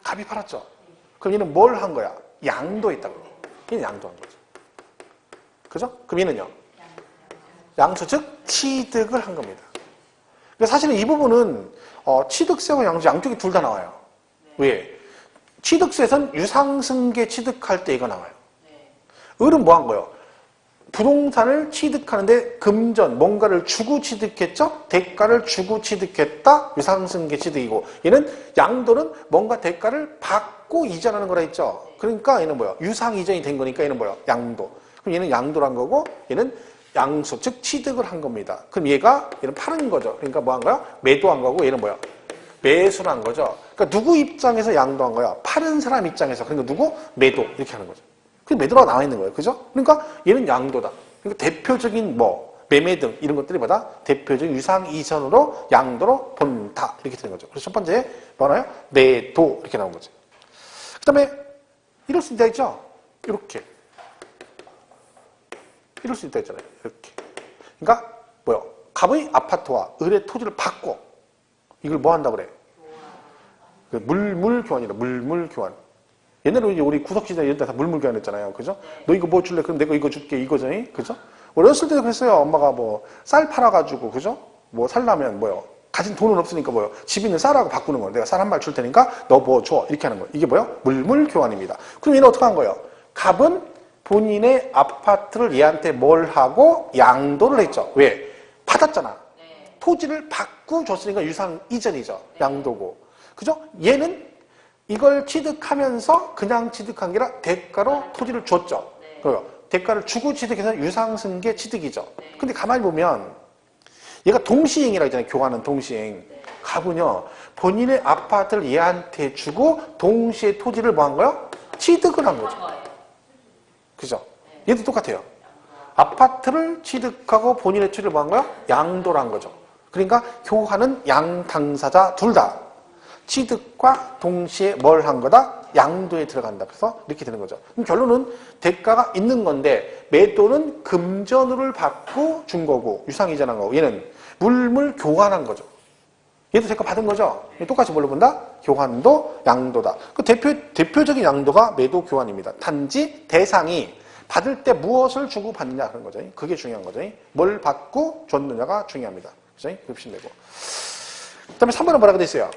갑이 팔았죠. 그럼 얘는 뭘 한 거야? 양도했다고. 얘는 양도한 거죠. 그죠? 그럼 얘는요? 양수, 즉 취득을 한 겁니다. 그러니까 사실은 이 부분은 취득세와 양수 양쪽이 둘 다 나와요. 왜? 취득세에서는 유상승계 취득할 때 이거 나와요. 을은 뭐 한 거예요? 부동산을 취득하는데 금전, 뭔가를 주고 취득했죠? 대가를 주고 취득했다? 유상승계 취득이고 얘는 양도는 뭔가 대가를 받고 이전하는 거라 했죠? 그러니까 얘는 뭐야? 유상 이전이 된 거니까 얘는 뭐야? 양도. 그럼 얘는 양도를 한 거고 얘는 양수, 즉 취득을 한 겁니다. 그럼 얘는 파는 거죠. 그러니까 뭐 한 거야? 매도한 거고 얘는 뭐야? 매수를 한 거죠. 그러니까 누구 입장에서 양도한 거야? 파는 사람 입장에서. 그러니까 누구? 매도. 이렇게 하는 거죠. 그 매도라고 나와 있는 거예요. 그죠? 그러니까 얘는 양도다. 그러니까 대표적인 매매 등 이런 것들이 뭐다? 대표적인 유상 이전으로 양도로 본다. 이렇게 되는 거죠. 그래서 첫 번째 뭐나요? 매도. 이렇게 나온 거죠. 그 다음에 이럴 수 있다 했죠? 이렇게. 이럴 수 있다 했잖아요. 이렇게. 그러니까 뭐요? 갑의 아파트와 을의 토지를 받고 이걸 뭐 한다 그래? 물물교환이다. 물물교환. 옛날에 이제 우리 구석시대 이런 데 다 물물교환 했잖아요. 그죠? 너 이거 뭐 줄래? 그럼 내가 이거 줄게. 이거죠. 그죠? 어렸을 때도 그랬어요. 엄마가 쌀 팔아가지고, 그죠? 살려면 가진 돈은 없으니까 집 있는 쌀하고 바꾸는 거예요. 내가 쌀 한 발 줄 테니까 너 뭐 줘. 이렇게 하는 거예요. 이게 물물교환입니다. 그럼 얘는 어떻게 한 거예요? 갑은 본인의 아파트를 얘한테 뭘 하고 양도를 했죠. 왜? 받았잖아. 토지를 받고 줬으니까 유상 이전이죠. 양도고. 그죠? 얘는 이걸 취득하면서 그냥 취득한 게 아니라 대가로 토지를 줬죠. 대가를 주고 취득해서 유상승계 취득이죠. 근데 가만히 보면 얘가 동시행이라고 했잖아요. 교환은 동시행. 갑은요. 본인의 아파트를 얘한테 주고 동시에 토지를 뭐 한 거요? 취득을 한 거죠. 그죠? 얘도 똑같아요. 아파트를 취득하고 본인의 토지를 뭐 한 거요? 양도를 한 거죠. 그러니까 교환은 양 당사자 둘 다 취득과 동시에 뭘 한 거다? 양도에 들어간다. 그래서 이렇게 되는 거죠. 그럼 결론은 대가가 있는 건데 매도는 금전을 받고 준 거고 유상이전한 거고 얘는 물물 교환한 거죠. 얘도 대가 받은 거죠. 똑같이 뭘로 본다? 교환도 양도다. 그 대표적인 양도가 매도 교환입니다. 단지 대상이 받을 때 무엇을 주고 받느냐 그런 거죠. 그게 중요한 거죠. 뭘 받고 줬느냐가 중요합니다. 그죠? 그렇게 되고. 그 다음에 3번은 뭐라고 돼 있어요?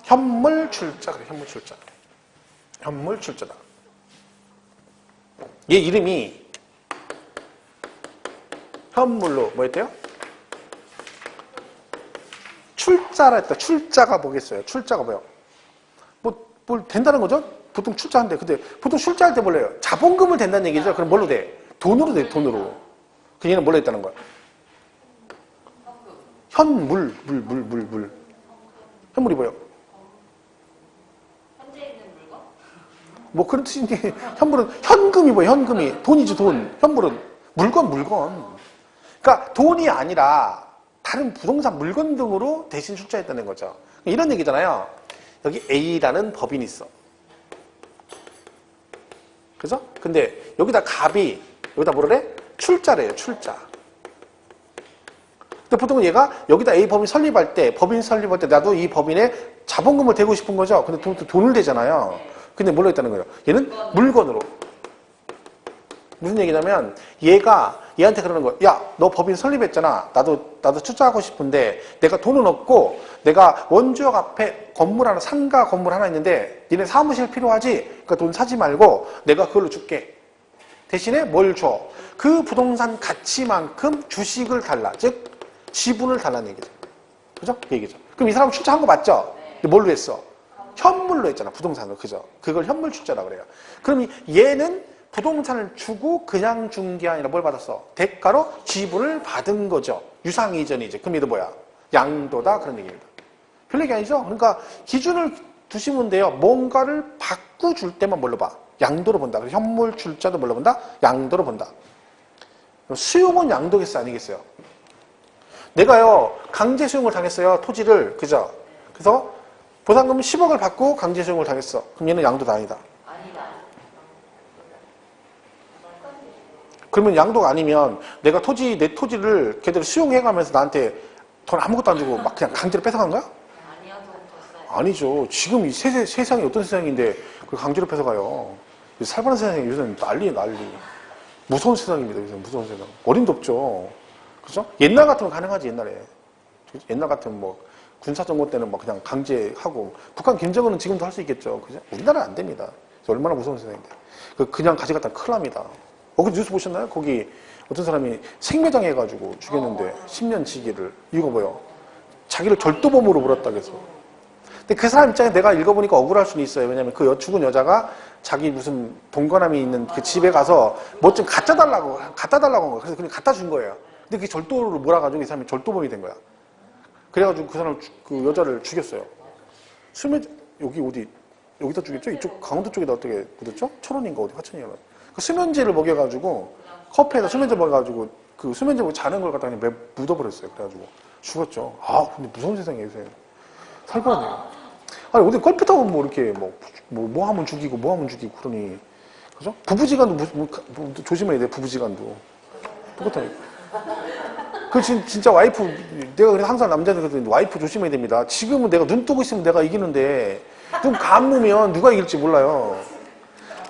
현물출자. 그래, 현물출자. 현물출자다. 얘 이름이 현물로 뭐였대요? 출자라 했다. 출자가 뭐겠어요? 출자가 뭐예요? 뭘 된다는 거죠? 보통 출자한대. 근데 보통 출자할 때 뭘로 해요? 자본금을 댄다는 얘기죠? 그럼 뭘로 돼? 돈으로 돼, 돈으로. 그 얘는 뭘로 했다는 거야? 현물, 물. 현물이 뭐예요? 현재 있는 물건? 뭐 그런 뜻인데, 현물은, 현금이 뭐예요? 현금이. 돈이지, 돈. 현물은 물건. 그러니까 돈이 아니라 다른 부동산 물건 등으로 대신 출자했다는 거죠. 이런 얘기잖아요. 여기 A라는 법인이 있어. 그죠? 근데 여기다 갑이, 여기다 뭐래? 출자래요, 출자. 근데 보통은 얘가 여기다 A 법인 설립할 때, 나도 이 법인에 자본금을 대고 싶은 거죠. 근데 돈을 대잖아요. 근데 뭘로 했다는 거예요? 얘는 물건으로. 무슨 얘기냐면 얘가 얘한테 그러는 거야. 야, 너 법인 설립했잖아. 나도 투자하고 싶은데 내가 돈은 없고 내가 원주역 앞에 건물 하나, 상가 건물 하나 있는데 니네 사무실 필요하지? 그러니까 돈 사지 말고 내가 그걸로 줄게. 대신에 뭘 줘? 그 부동산 가치만큼 주식을 달라. 즉 지분을 달라는 얘기죠. 그죠? 그 얘기죠. 그럼 이 사람 출자한 거 맞죠? 근데 뭘로 했어? 현물로 했잖아. 부동산을. 그죠? 그걸 현물 출자라 그래요. 그럼 얘는 부동산을 주고 그냥 준 게 아니라 뭘 받았어? 대가로 지분을 받은 거죠. 유상이전이지. 그럼 얘도 뭐야? 양도다. 그런 얘기입니다. 별 얘기 아니죠? 그러니까 기준을 두시면 돼요. 뭔가를 바꿔줄 때만 뭘로 봐? 양도로 본다. 그래서 현물 출자도 뭘로 본다? 양도로 본다. 수용은 양도겠어요? 아니겠어요? 내가요, 강제 수용을 당했어요. 토지를. 그죠? 그래서 보상금 10억을 받고 강제 수용을 당했어. 그럼 얘는 양도다 아니다? 그러면 양도가 아니면 내가 내 토지를 걔들 수용해가면서 나한테 돈 아무것도 안 주고 막 그냥 강제로 뺏어간 거야? 아니죠. 지금 이 세상이 어떤 세상인데 그걸 강제로 뺏어가요. 살벌한 세상이 요새는 난리. 무서운 세상입니다. 요새 무서운 세상. 어림도 없죠. 그죠? 옛날 같으면 가능하지, 옛날에. 옛날 같으면 뭐 군사정부 때는 뭐 그냥 강제하고 북한 김정은은 지금도 할 수 있겠죠. 그죠? 우리나라는 안 됩니다. 얼마나 무서운 세상인데. 그냥 가져갔다 큰일 납니다. 그 뉴스 보셨나요? 거기 어떤 사람이 생매장 해가지고 죽였는데 10년 지기를. 이거 뭐요? 자기를 절도범으로 몰았다 그래서. 근데 그 사람 입장에 내가 읽어보니까 억울할 수는 있어요. 왜냐면 그 죽은 여자가 자기 무슨 동거남이 있는 그 집에 가서 뭐 좀 갖다 달라고 한 거야. 그래서 그냥 갖다 준 거예요. 근데 그게 절도로 몰아가지고 이 사람이 절도범이 된 거야. 그래가지고 그 사람, 그 여자를 죽였어요. 여기 어디, 여기다 죽였죠? 이쪽 강원도 쪽에다 어떻게 묻었죠? 철원인가 어디 화천이가. 그 수면제를 먹여가지고 커피에다 수면제 먹여가지고 그 수면제 먹고 자는 걸 갖다 그냥 묻어버렸어요. 그래가지고 죽었죠. 아, 근데 무서운 세상이에요, 요새. 살벌하네요. 아니, 어디 골프 타고 뭐 이렇게 뭐 하면 죽이고 그러니. 그죠? 부부지간도 조심해야 돼, 부부지간도. 똑같아요. 그 진짜 와이프, 내가 그래서 항상 남자들 그랬더니 와이프 조심해야 됩니다. 지금은 내가 눈 뜨고 있으면 내가 이기는데 좀 감으면 누가 이길지 몰라요.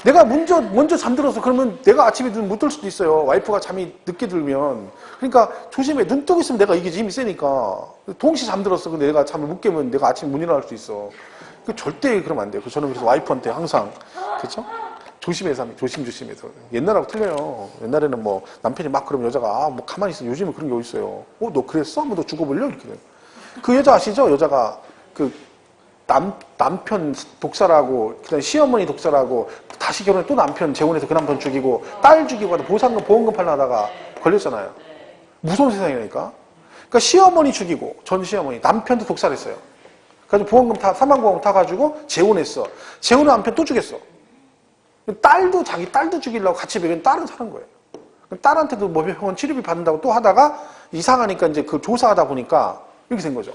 내가 먼저 잠들어서 그러면 내가 아침에 눈 못 뜰 수도 있어요. 와이프가 잠이 늦게 들면. 그러니까 조심해. 눈 뜨고 있으면 내가 이기지. 힘이 세니까. 동시에 잠들었어. 근데 내가 잠을 못 깨면 내가 아침에 못 일어날 수 있어. 절대 그러면 안 돼요. 저는 그래서 와이프한테 항상, 그렇죠? 조심해서 합니다. 조심해서. 옛날하고 틀려요. 옛날에는 뭐 남편이 막 그러면 여자가 뭐 가만히 있어. 요즘은 그런 게 어딨어요. 너 그랬어? 한번 더 죽어볼려? 이렇게 돼요. 그 여자 아시죠? 여자가 남편 독살하고 그다음에 시어머니 독살하고 다시 결혼해 또 남편 재혼해서 그 남편 죽이고 딸 죽이고 하다 보험금 팔려다가 걸렸잖아요. 무서운 세상이니까. 그러니까 시어머니 죽이고 전 시어머니 남편도 독살했어요. 그래서 사망보험금 타가지고 재혼했어. 재혼한 남편 또 죽였어. 자기 딸도 죽이려고 같이 배운 딸은 사는 거예요. 딸한테도 뭐 병원 치료비 받는다고 또 하다가 이상하니까 이제 그 조사하다 보니까 이렇게 된 거죠.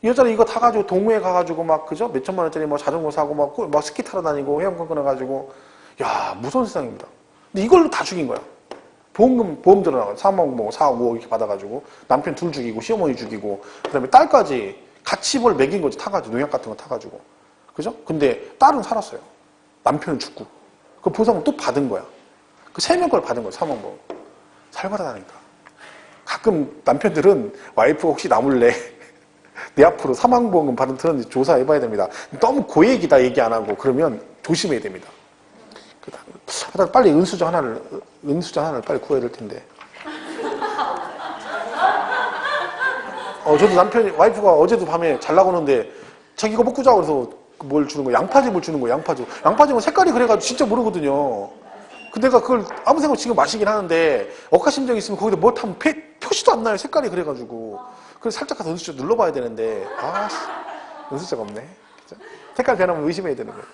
이 여자는 이거 타가지고 동호회 가가지고 막, 그죠? 몇 천만 원짜리 뭐 자전거 사고 막 스키 타러 다니고 회원권 끊어가지고. 야, 무서운 세상입니다. 근데 이걸로 다 죽인 거야. 보험 들어나가. 3억, 4억, 5억 이렇게 받아가지고. 남편 둘 죽이고, 시어머니 죽이고. 그 다음에 딸까지 같이 뭘 먹인 거지. 타가지고. 농약 같은 거 타가지고. 그죠? 근데 딸은 살았어요. 남편은 죽고. 그 보상을 또 받은 거야. 그 3명 걸 받은 거야. 3억 뭐. 살벌하다니까. 가끔 남편들은 와이프가 혹시 나 몰래 내 앞으로 사망보험금 받은 들었는지 조사해봐야 됩니다. 너무 고액이다 얘기 안 하고 그러면 조심해야 됩니다. 하다가 빨리 은수저 하나를 빨리 구해야 될 텐데. 저도 와이프가 어제도 밤에 잘 나가는데 자기 이거 먹고 자고 그래서 뭘 주는 거야? 양파즙을 주는 거야, 양파즙. 양파즙은 색깔이 그래가지고 진짜 모르거든요. 근데 내가 그걸 아무 생각 없이 지금 마시긴 하는데 억하심정이 있으면 거기다 뭐 하면 표시도 안 나요, 색깔이 그래가지고. 그래서 살짝 가서 은수저 눌러봐야 되는데, 은수저가 없네. 그죠? 색깔 변하면 의심해야 되는 거예요.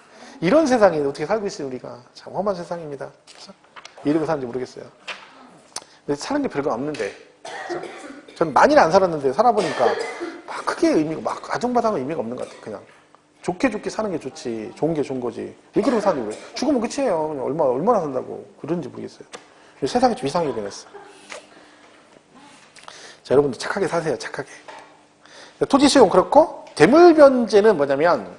이런 세상에 어떻게 살고 있어요, 우리가. 참 험한 세상입니다. 그죠? 이러고 사는지 모르겠어요. 근데 사는 게 별거 없는데. 그죠? 전 많이는 안 살았는데 살아보니까 막 크게 의미가, 막 아정바당은 의미가 없는 것 같아요, 그냥. 좋게 사는 게 좋지. 좋은 게 좋은 거지. 왜 그러고 사는지 모르겠어요. 죽으면 끝이에요. 그냥 얼마나 산다고. 그런지 모르겠어요. 세상이 좀 이상하게 변했어. 자, 여러분들 착하게 사세요, 착하게. 토지수용 그렇고, 대물변제는 뭐냐면,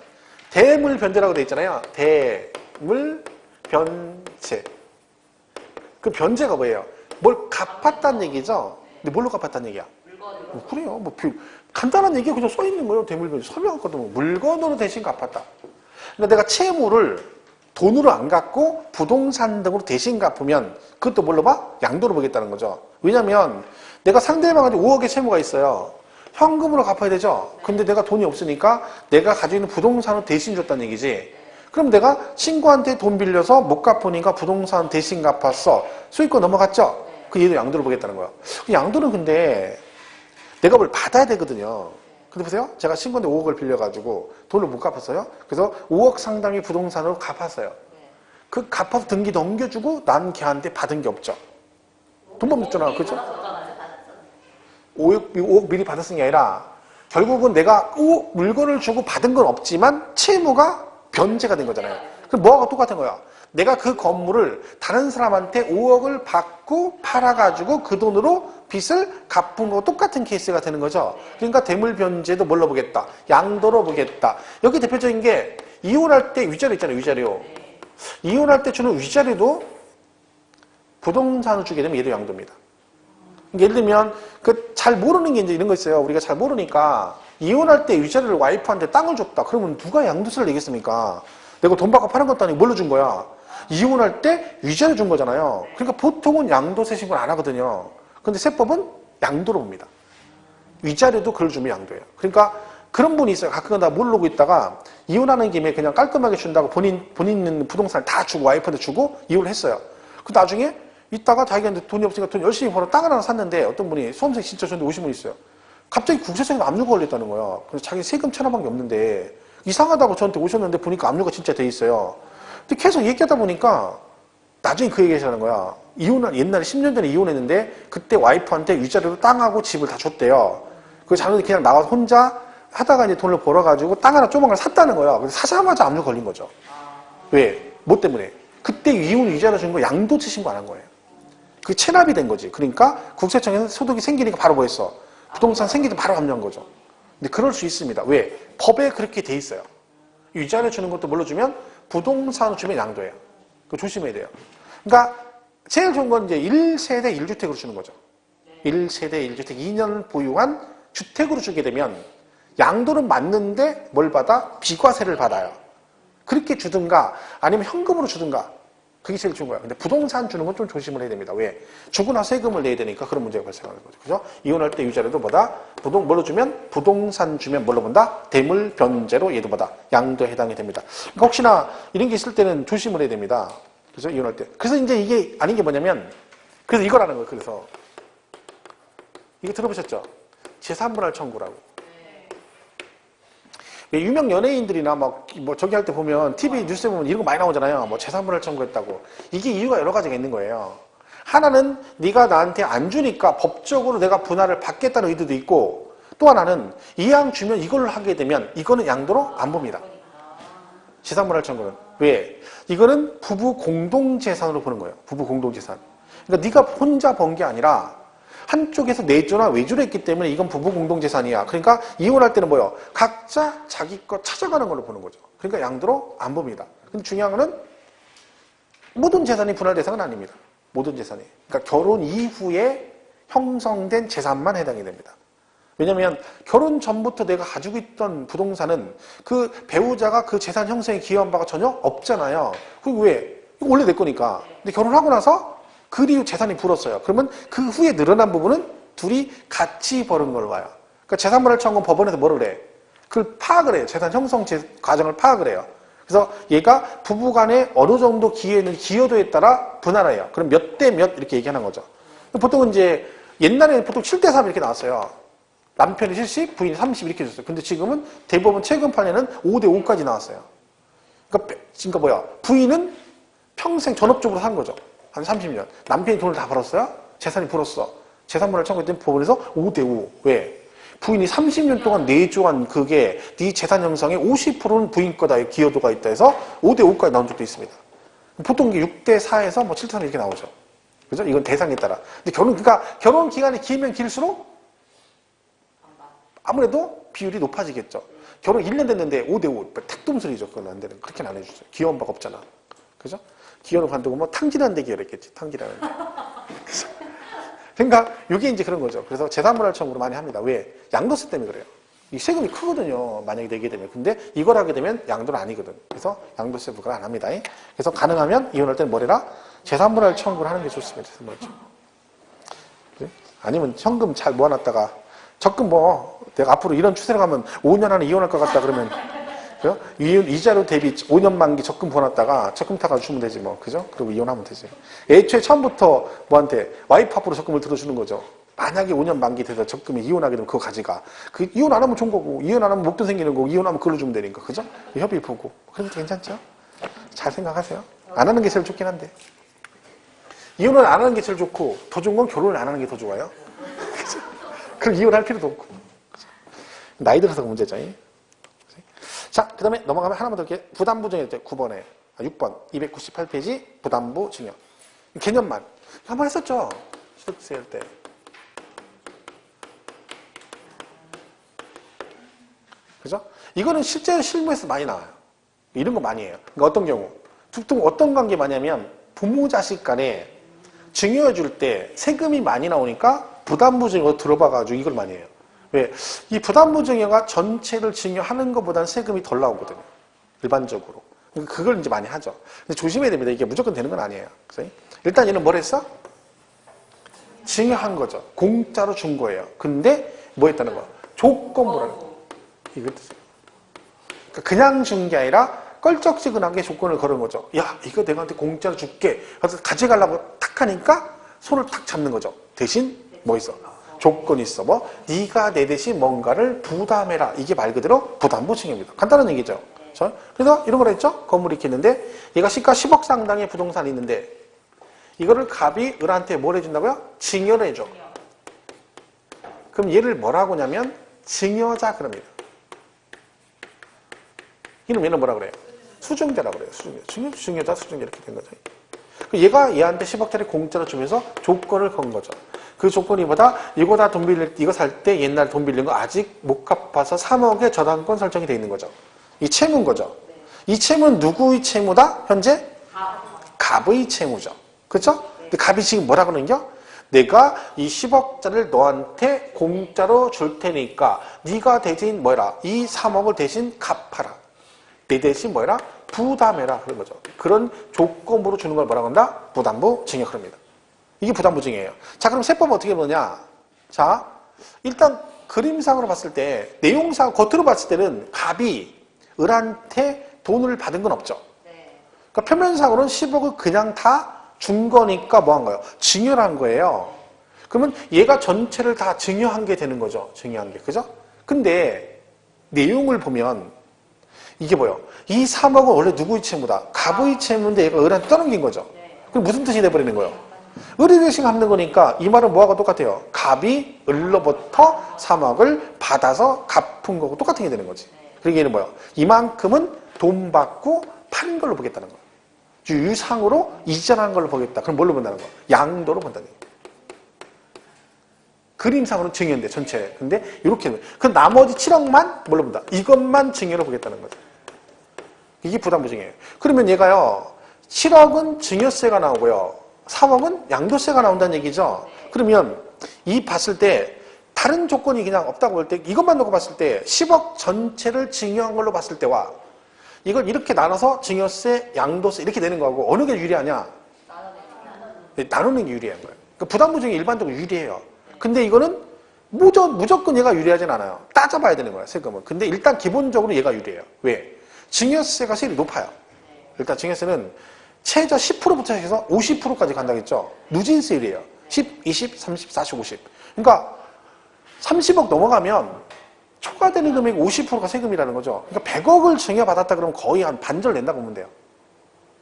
대물변제라고 되어 있잖아요. 대물변제. 그 변제가 뭐예요? 뭘 갚았다는 얘기죠? 근데 뭘로 갚았다는 얘기야? 그래요. 간단한 얘기가 그냥 써 있는 거예요. 대물변제. 설명했거든. 물건으로 대신 갚았다. 그러니까 내가 채무를 돈으로 안 갚고 부동산 등으로 대신 갚으면 그것도 뭘로 봐? 양도로 보겠다는 거죠. 왜냐면 내가 상대방한테 5억의 채무가 있어요. 현금으로 갚아야 되죠. 근데 내가 돈이 없으니까 내가 가지고 있는 부동산을 대신 줬다는 얘기지. 그럼 내가 친구한테 돈 빌려서 못 갚으니까 부동산 대신 갚았어. 소유권 넘어갔죠? 그 얘도 양도로 보겠다는 거야. 양도는 근데 내가 뭘 받아야 되거든요. 근데 보세요. 제가 친구한테 5억을 빌려가지고 돈을 못 갚았어요. 그래서 5억 상당의 부동산으로 갚았어요. 그 갚아서 등기 넘겨주고 난 걔한테 받은 게 없죠. 돈만 줬잖아. 그렇죠? 5억 미리 받았은 게 아니라 결국은 내가 물건을 주고 받은 건 없지만 채무가 변제가 된 거잖아요. 그럼 뭐하고 똑같은 거야? 내가 그 건물을 다른 사람한테 5억을 받고 팔아가지고 그 돈으로 빚을 갚은 거 똑같은 케이스가 되는 거죠. 그러니까 대물변제도 뭘로 보겠다? 양도로 보겠다. 여기 대표적인 게 이혼할 때 위자료 있잖아요. 위자료. 이혼할 때 주는 위자료도 부동산을 주게 되면 얘도 양도입니다. 예를 들면 잘 모르는 게 이제 이런 거 있어요. 우리가 잘 모르니까 이혼할 때 위자료를 와이프한테 땅을 줬다. 그러면 누가 양도세를 내겠습니까? 내가 돈 받고 파는 것도 아니고 뭘로 준 거야? 이혼할 때 위자료 준 거잖아요. 그러니까 보통은 양도세 신고를 안 하거든요. 근데 세법은 양도로 봅니다. 위자료도 그걸 주면 양도예요. 그러니까 그런 분이 있어요. 가끔 다 모르고 있다가 이혼하는 김에 그냥 깔끔하게 준다고 본인 있는 부동산을 다 주고 와이프한테 주고 이혼을 했어요. 그 나중에 이따가 자기가 돈이 없으니까 돈 열심히 벌어 땅 하나 샀는데 어떤 분이 수험생 진짜 줬는데 오신 분이 있어요. 갑자기 국세청에서 압류가 걸렸다는 거야. 그래서 자기 세금 1,000원밖에 없는데 이상하다고 저한테 오셨는데 보니까 압류가 진짜 돼 있어요. 근데 계속 얘기하다 보니까 나중에 그 얘기 하시는 거야. 옛날에 10년 전에 이혼했는데 그때 와이프한테 위자료로 땅하고 집을 다 줬대요. 그 자녀들이 그냥 나와서 혼자 하다가 이제 돈을 벌어가지고 땅 하나 조그만 걸 샀다는 거야. 그래서 사자마자 압류 걸린 거죠. 왜? 뭐 때문에? 그때 이혼 위자료 준 거 양도세 신고 안 한 거예요. 그게 체납이 된 거지. 그러니까 국세청에서 소득이 생기니까 바로 뭐 했어? 부동산 생기도 바로 압류한 거죠. 근데 그럴 수 있습니다. 왜? 법에 그렇게 돼 있어요. 위자료 주는 것도 뭘로 주면? 부동산을 주면 양도예요. 그거 조심해야 돼요. 그러니까 제일 좋은 건 이제 1세대 1주택으로 주는 거죠. 1세대 1주택 2년 보유한 주택으로 주게 되면 양도는 맞는데 뭘 받아? 비과세를 받아요. 그렇게 주든가 아니면 현금으로 주든가 그게 제일 좋은 거야. 근데 부동산 주는 건 좀 조심을 해야 됩니다. 왜? 주고 나서 세금을 내야 되니까 그런 문제가 발생하는 거죠. 그죠? 이혼할 때 위자료도 뭐다? 뭘로 주면? 부동산 주면 뭘로 본다? 대물변제로 얘도 뭐다? 양도에 해당이 됩니다. 그러니까 혹시나 이런 게 있을 때는 조심을 해야 됩니다. 그죠? 이혼할 때. 그래서 이제 이게 아닌 게 뭐냐면, 그래서 이거라는 거예요. 그래서. 이거 들어보셨죠? 제3분할 청구라고. 유명 연예인들이나 뭐 저기 할 때 보면 TV 뉴스에 보면 이런 거 많이 나오잖아요. 뭐 제3분할 청구했다고. 이게 이유가 여러 가지가 있는 거예요. 하나는 네가 나한테 안 주니까 법적으로 내가 분할을 받겠다는 의도도 있고 또 하나는 이왕 주면 이걸 하게 되면 이거는 양도로 안 봅니다. 제3분할 청구는. 왜? 이거는 부부 공동재산으로 보는 거예요. 부부 공동재산. 그러니까 네가 혼자 번 게 아니라 한쪽에서 내조나 외조를 했기 때문에 이건 부부 공동재산이야. 그러니까 이혼할 때는 뭐예요? 각자 자기 것 찾아가는 걸로 보는 거죠. 그러니까 양도로 안 봅니다. 근데 중요한 거는 모든 재산이 분할 대상은 아닙니다. 모든 재산이. 그러니까 결혼 이후에 형성된 재산만 해당이 됩니다. 왜냐하면 결혼 전부터 내가 가지고 있던 부동산은 그 배우자가 그 재산 형성에 기여한 바가 전혀 없잖아요. 그리고 왜? 이거 원래 내 거니까. 근데 결혼하고 나서 그 이후 재산이 불었어요. 그러면 그 후에 늘어난 부분은 둘이 같이 벌은 걸로 봐요. 그러니까 재산분할 청구는 법원에서 뭐를 해? 그걸 파악을 해요. 재산 형성 과정을 파악을 해요. 그래서 얘가 부부간에 어느 정도 기여는 기여도에 따라 분할을 해요. 그럼 몇 대 몇 이렇게 얘기하는 거죠. 보통은 이제 옛날에는 보통 7대 3 이렇게 나왔어요. 남편이 70, 부인이 30 이렇게 줬어요. 근데 지금은 대법원 최근판에는 5대 5까지 나왔어요. 그러니까 뭐야? 부인은 평생 전업적으로 산 거죠. 한 30년. 남편이 돈을 다 벌었어요. 재산이 불었어. 재산분할 청구했더니 법원에서 5대 5. 왜? 부인이 30년 동안 내조한 그게 네 재산 형성의 50%는 부인 거다. 기여도가 있다 해서 5대 5까지 나온 적도 있습니다. 보통 이게 6대 4에서 뭐 7대 3 이렇게 나오죠. 그죠? 이건 대상에 따라. 근데 그러니까 결혼 기간이 길면 길수록 아무래도 비율이 높아지겠죠. 결혼 1년 됐는데 5대 5. 택돔소리죠. 그건 안 되는. 그렇게는 안 해주죠. 기여한 바가 없잖아. 그죠? 기여를 관두고 뭐 탕진한데 기여했겠지. 탕진하는데. 그러니까 이게 이제 그런 거죠. 그래서 재산분할 청구로 많이 합니다. 왜? 양도세 때문에 그래요. 이 세금이 크거든요. 만약에 내게 되면. 근데 이걸 하게 되면 양도는 아니거든. 그래서 양도세 부과를 안 합니다. 그래서 가능하면 이혼할 때는 뭐래라? 재산분할 청구를 하는 게 좋습니다. 재산분할 청구. 아니면 현금 잘 모아놨다가 적금 뭐 내가 앞으로 이런 추세로 가면 5년 안에 이혼할 것 같다 그러면 이자료 대비 5년 만기 적금 부어놨다가 적금 타가지고 주면 되지 뭐. 그죠? 그리고 이혼하면 되지. 애초에 처음부터 뭐한테 와이프 앞으로 적금을 들어주는 거죠. 만약에 5년 만기 돼서 적금이 이혼하게 되면 그거 가져가. 그 이혼 안 하면 좋은 거고, 이혼 안 하면 목돈 생기는 거고, 이혼하면 그걸로 주면 되니까. 그죠? 협의 보고. 그래도 괜찮죠? 잘 생각하세요. 안 하는 게 제일 좋긴 한데. 이혼을 안 하는 게 제일 좋고, 더 좋은 건 결혼을 안 하는 게 더 좋아요. 그죠? 그럼 이혼할 필요도 없고. 그죠? 나이 들어서 문제죠. 자, 그 다음에 넘어가면 하나만 더 이렇게 부담부 증여 때 9번에, 6번, 298페이지 부담부 증여. 개념만. 한번 했었죠? 시도세 할 때. 그죠? 이거는 실제 실무에서 많이 나와요. 이런 거 많이 해요. 그러니까 어떤 경우? 보통 어떤 관계 많이 하면 부모 자식 간에 증여해 줄 때 세금이 많이 나오니까 부담부 증여 들어봐가지고 이걸 많이 해요. 왜? 이 부담부 증여가 전체를 증여하는 것보다는 세금이 덜 나오거든요. 일반적으로. 그러니까 그걸 이제 많이 하죠. 근데 조심해야 됩니다. 이게 무조건 되는 건 아니에요. 그래서 일단 얘는 뭘 했어? 증여한 거죠. 공짜로 준 거예요. 근데 뭐 했다는 거야? 조건부라는 거. 이거 뜻이에요. 그러니까 그냥 준 게 아니라 껄쩍지근하게 조건을 걸은 거죠. 야, 이거 내가 한테 공짜로 줄게. 그래서 가져가려고 탁 하니까 손을 탁 잡는 거죠. 대신 뭐 있어? 조건이 있어. 뭐 네가 내 대신 뭔가를 부담해라. 이게 말 그대로 부담부 증여입니다. 간단한 얘기죠. 그래서 이런 걸 했죠. 건물이 이렇게 있는데 얘가 시가 10억 상당의 부동산이 있는데 이거를 갑이 을한테 뭘 해준다고요? 증여를 해줘. 그럼 얘를 뭐라고 하냐면 증여자 그럽니다. 이름 얘는 뭐라 그래요? 수증자라고 그래요. 증여자, 수증자 이렇게 된 거죠. 얘가 얘한테 10억짜리 공짜로 주면서 조건을 건 거죠. 그 조건이 뭐다? 이거 살 때 옛날 돈 빌린 거 아직 못 갚아서 3억의 저당권 설정이 돼 있는 거죠. 이 채무인 거죠. 이 채무는 누구의 채무다? 현재? 갑의 채무죠. 그렇죠? 근데 갑이 지금 뭐라 그러는겨? 내가 이 10억짜리를 너한테 공짜로 줄 테니까 네가 대신 뭐라? 이 3억을 대신 갚아라. 내 대신 뭐라? 부담해라. 그런 거죠. 그런 조건으로 주는 걸 뭐라고 한다? 부담부 증여 그럽니다. 이게 부담부 증여예요. 자, 그럼 세법 어떻게 보냐? 자, 일단 그림상으로 봤을 때 내용상 겉으로 봤을 때는 갑이 을한테 돈을 받은 건 없죠. 그러니까 표면상으로는 10억을 그냥 다 준 거니까 뭐 한 거예요? 증여를 한 거예요. 그러면 얘가 전체를 다 증여한 게 되는 거죠. 증여한 게. 그죠? 근데 내용을 보면 이게 뭐예요? 이 3억은 원래 누구의 채무다? 갑의 채무인데 얘가 을한테 떠넘긴 거죠. 그럼 무슨 뜻이 돼버리는 거예요? 을이 대신 갚는 거니까 이 말은 뭐하고 똑같아요? 갑이 을로부터 3억을 받아서 갚은 거고 똑같은 게 되는 거지. 그러니까 얘는 뭐예요? 이만큼은 돈 받고 파는 걸로 보겠다는 거예요. 유상으로 이전한 걸로 보겠다. 그럼 뭘로 본다는 거예요? 양도로 본다는 거예요. 그림상으로는 증여인데 전체. 근데 이렇게 그 나머지 7억만 뭘로 본다? 이것만 증여로 보겠다는 거죠. 이게 부담부 증여예요. 그러면 얘가요. 7억은 증여세가 나오고요. 3억은 양도세가 나온다는 얘기죠. 그러면 이 봤을 때 다른 조건이 그냥 없다고 볼 때 이것만 놓고 봤을 때 10억 전체를 증여한 걸로 봤을 때와 이걸 이렇게 나눠서 증여세, 양도세 이렇게 내는 거하고 어느 게 유리하냐? 나누는 게 유리한 거예요. 그러니까 부담부 중에 일반적으로 유리해요. 근데 이거는 무조건 얘가 유리하진 않아요. 따져봐야 되는 거야, 세금은. 근데 일단 기본적으로 얘가 유리해요. 왜? 증여세가 세율이 높아요. 일단 증여세는 최저 10%부터 해서 50%까지 간다겠죠. 누진세율이에요. 10, 20, 30, 40, 50. 그러니까 30억 넘어가면 초과되는 금액 50%가 세금이라는 거죠. 그러니까 100억을 증여받았다 그러면 거의 한 반절 낸다고 보면 돼요.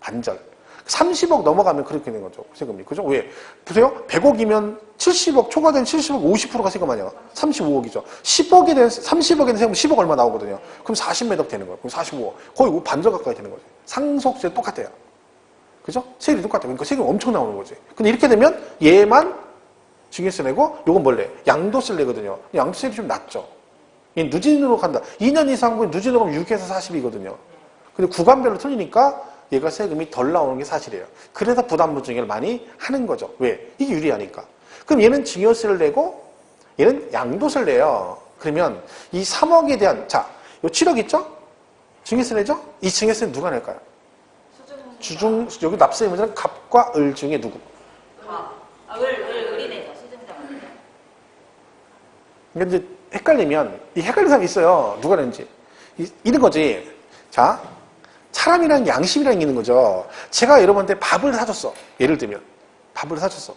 반절. 30억 넘어가면 그렇게 되는 거죠. 세금이. 그죠? 왜? 보세요. 100억이면 70억, 초과된 70억 50%가 세금 아니에요. 35억이죠. 30억에 대한 세금 10억 얼마 나오거든요. 그럼 40몇 억 되는 거예요. 그럼 45억. 거의 반절 가까이 되는 거죠. 상속세 똑같아요. 그죠? 세율이 똑같아요. 그러니까 세금 엄청 나오는 거지. 근데 이렇게 되면 얘만 증여세 내고 요건 뭘래? 양도세를 내거든요. 양도세율이 좀 낮죠. 누진으로 간다. 2년 이상 후에 누진으로 가면 6에서 40이거든요. 근데 구간별로 틀리니까 얘가 세금이 덜 나오는 게 사실이에요. 그래서 부담부 증여를 많이 하는 거죠. 왜? 이게 유리하니까. 그럼 얘는 증여세를 내고 얘는 양도세를 내요. 그러면 이 3억에 대한 요 7억 있죠? 증여세 내죠? 이 증여세는 누가 낼까요? 여기 납세의 문제는 갑과 을 중에 누구? 을이 내죠. 수증자가. 그러니까 이제 헷갈리면 이 헷갈리는 사람이 있어요. 누가 낸지. 이런 거지. 자, 사람이란 양심이라는 게 있는 거죠. 제가 여러분한테 밥을 사줬어. 예를 들면 밥을 사줬어.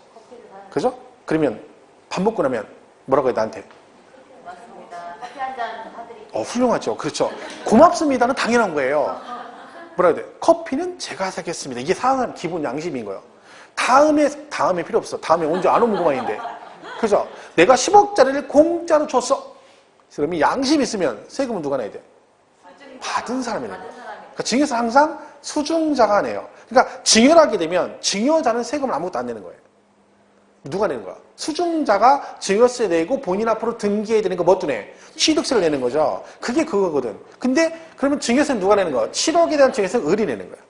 그죠? 그러면 밥 먹고 나면 뭐라고 해 나한테? 맞습니다. 커피 한 잔 사드릴게요. 훌륭하죠. 그렇죠. 고맙습니다는 당연한 거예요. 뭐라 해야 돼? 커피는 제가 사겠습니다. 이게 사람 기본 양심인 거예요. 다음에 필요 없어. 다음에 언제 안 오면 그만인데. 그죠? 내가 10억짜리를 공짜로 줬어. 그러면 양심 있으면 세금은 누가 내야 돼? 받은 사람이 내는 거예요. 그러니까 증여세 항상 수증자가 내요. 그러니까 증여를 하게 되면 증여자는 세금을 아무것도 안 내는 거예요. 누가 내는 거야? 수증자가 증여세 내고 본인 앞으로 등기해야 되는 거 뭐 내? 취득세를 내는 거죠. 그게 그거거든. 근데 그러면 증여세는 누가 내는 거야? 7억에 대한 증여세는 을이 내는 거야.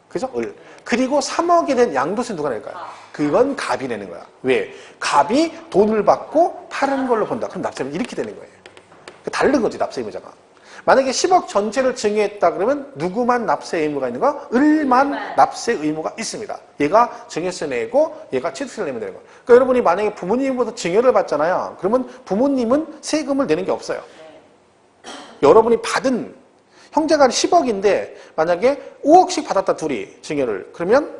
그죠? 을. 그리고 3억에 대한 양도세는 누가 낼까요? 그건 갑이 내는 거야. 왜? 갑이 돈을 받고 파는 걸로 본다. 그럼 납세는 이렇게 되는 거예요. 다른 거지, 납세 의무자가. 만약에 10억 전체를 증여했다 그러면 누구만 납세 의무가 있는 거? 을만 납세 의무가 있습니다. 얘가 증여세 내고 얘가 취득세를 내면 되는 거예요. 그러니까 여러분이 만약에 부모님보다 증여를 받잖아요. 그러면 부모님은 세금을 내는 게 없어요. 여러분이 받은 형제가 10억인데 만약에 5억씩 받았다 둘이 증여를. 그러면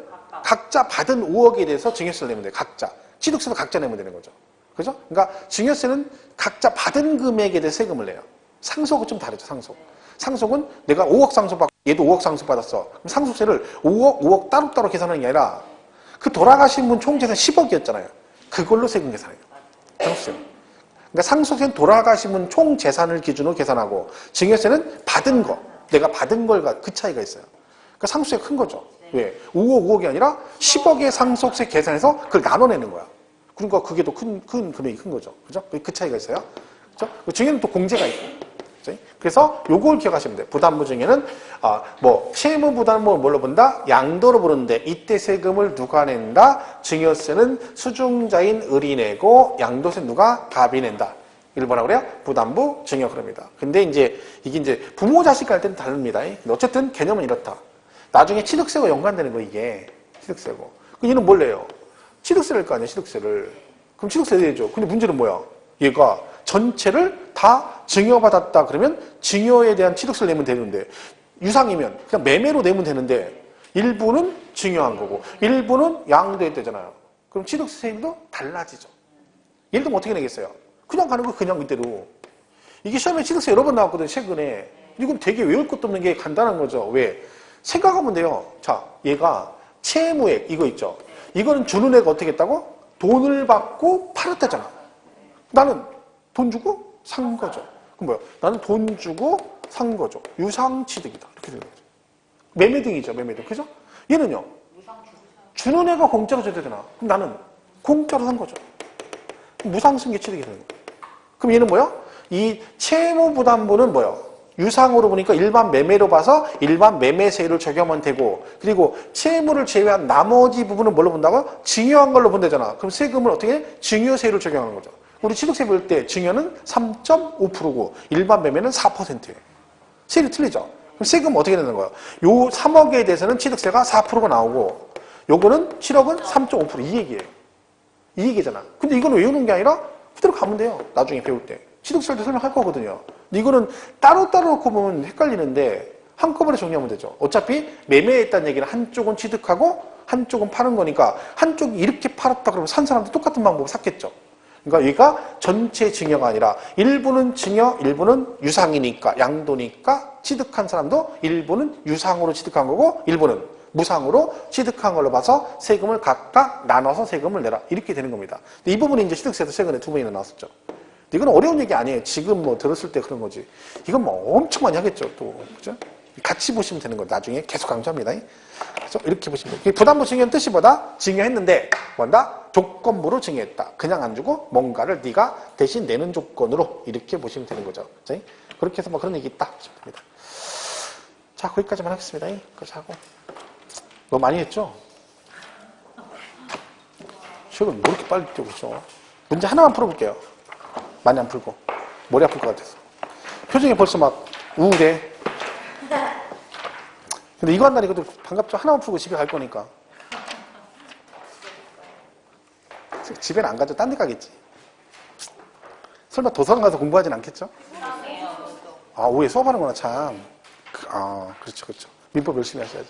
각자 받은 5억에 대해서 증여세를 내면 돼요. 각자. 취득세도 각자 내면 되는 거죠. 그죠? 그러니까 증여세는 각자 받은 금액에 대해 세금을 내요. 상속은 좀 다르죠, 상속. 상속은 내가 5억 상속받고 얘도 5억 상속받았어. 그럼 상속세를 5억 따로따로 계산하는 게 아니라 그 돌아가신 분 총 재산 10억이었잖아요. 그걸로 세금 계산해요. 상속세는. 그러니까 상속세는 돌아가신 분 총 재산을 기준으로 계산하고 증여세는 받은 거, 내가 받은 걸과 그 차이가 있어요. 그러니까 상속세가 큰 거죠. 왜? 5억이 아니라 10억의 상속세 계산해서 그걸 나눠내는 거야. 그러니까 그게 더 큰 금액이 큰 거죠. 그죠? 그 차이가 있어요. 그죠? 증여는 또 공제가 있고. 그래서 요걸 기억하시면 돼요. 부담부 증여는 채무 부담부 뭘로 본다? 양도로 보는데 이때 세금을 누가 낸다? 증여세는 수증자인 을이 내고 양도세는 누가? 갑이 낸다. 이걸 뭐라 그래요? 부담부 증여 그럽니다. 근데 이게 이제 부모 자식 갈 때는 다릅니다. 근데 어쨌든 개념은 이렇다. 나중에 취득세가 연관되는 거 이게 취득세고. 그럼 얘는 뭘 내요? 취득세를 낼 거 아니야, 취득세를. 그럼 취득세 내죠. 근데 문제는 뭐야? 얘가 전체를 다 증여받았다 그러면 증여에 대한 취득세를 내면 되는데 유상이면 그냥 매매로 내면 되는데 일부는 증여한 거고 일부는 양도했대잖아요. 그럼 취득세율도 달라지죠. 예를 들면 어떻게 내겠어요? 그냥 가는 거 그냥 그대로. 이게 시험에 취득세 여러 번 나왔거든요, 최근에. 이건 되게 외울 것도 없는 게 간단한 거죠. 왜? 생각하면 돼요. 자, 얘가 채무액 이거 있죠. 이거는 주는 애가 어떻게 했다고? 돈을 받고 팔았다잖아. 나는 돈 주고 산 거죠. 그럼 뭐야? 나는 돈 주고 산 거죠. 유상취득이다. 이렇게 되는 거죠. 매매등이죠. 매매등. 그죠? 얘는요. 주는 애가 공짜로 줘야 되잖아. 그럼 나는 공짜로 산 거죠. 무상승계취득이 되는 거예요. 그럼 얘는 뭐야? 이 채무부담부는 뭐야? 유상으로 보니까 일반 매매로 봐서 일반 매매세율을 적용하면 되고 그리고 채무를 제외한 나머지 부분은 뭘로 본다고? 증여한 걸로 본다잖아. 그럼 세금을 어떻게 해? 증여세율을 적용하는 거죠. 우리 취득세 볼 때 증여는 3.5%고 일반 매매는 4%예요. 세율이 틀리죠. 그럼 세금 어떻게 되는 거예요? 요 3억에 대해서는 취득세가 4%가 나오고 요거는 7억은 3.5%이 얘기예요. 이 얘기잖아. 근데 이거는 외우는 게 아니라 그대로 가면 돼요. 나중에 배울 때. 취득세도 설명할 거거든요. 근데 이거는 따로따로 놓고 보면 헷갈리는데 한꺼번에 정리하면 되죠. 어차피 매매했다는 얘기는 한쪽은 취득하고 한쪽은 파는 거니까 한쪽이 이렇게 팔았다 그러면 산 사람도 똑같은 방법으로 샀겠죠. 그러니까 얘가 전체 증여가 아니라 일부는 증여, 일부는 유상이니까 양도니까 취득한 사람도 일부는 유상으로 취득한 거고 일부는 무상으로 취득한 걸로 봐서 세금을 각각 나눠서 세금을 내라. 이렇게 되는 겁니다. 근데 이 부분이 이제 취득세도 최근에 2번이나 나왔었죠. 근데 이건 어려운 얘기 아니에요. 지금 뭐 들었을 때 그런 거지. 이건 뭐 엄청 많이 하겠죠. 또. 그죠? 같이 보시면 되는 거예요. 나중에 계속 강조합니다. 그래서 이렇게 보시면 돼요. 부담부 증여는 뜻이 뭐다? 증여했는데 뭔다? 조건부로 증여했다. 그냥 안 주고 뭔가를 네가 대신 내는 조건으로 이렇게 보시면 되는 거죠. 그죠? 그렇게 해서 뭐 그런 얘기 있다 보시면 됩니다. 자, 거기까지만 하겠습니다. 거기까지 하고. 너무 많이 했죠? 시간이 뭐 이렇게 빨리 뛰고 있죠? 문제 하나만 풀어볼게요. 많이 안 풀고. 머리 아플 것 같아서. 표정이 벌써 막 우울해. 근데 이거 한다니 이것도 반갑죠? 하나만 풀고 집에 갈 거니까. 집에는 안 가죠? 딴 데 가겠지. 설마 도서관 가서 공부하진 않겠죠? 아, 오후에 수업하는구나, 참. 아, 그렇죠, 그렇죠. 민법 열심히 하셔야죠.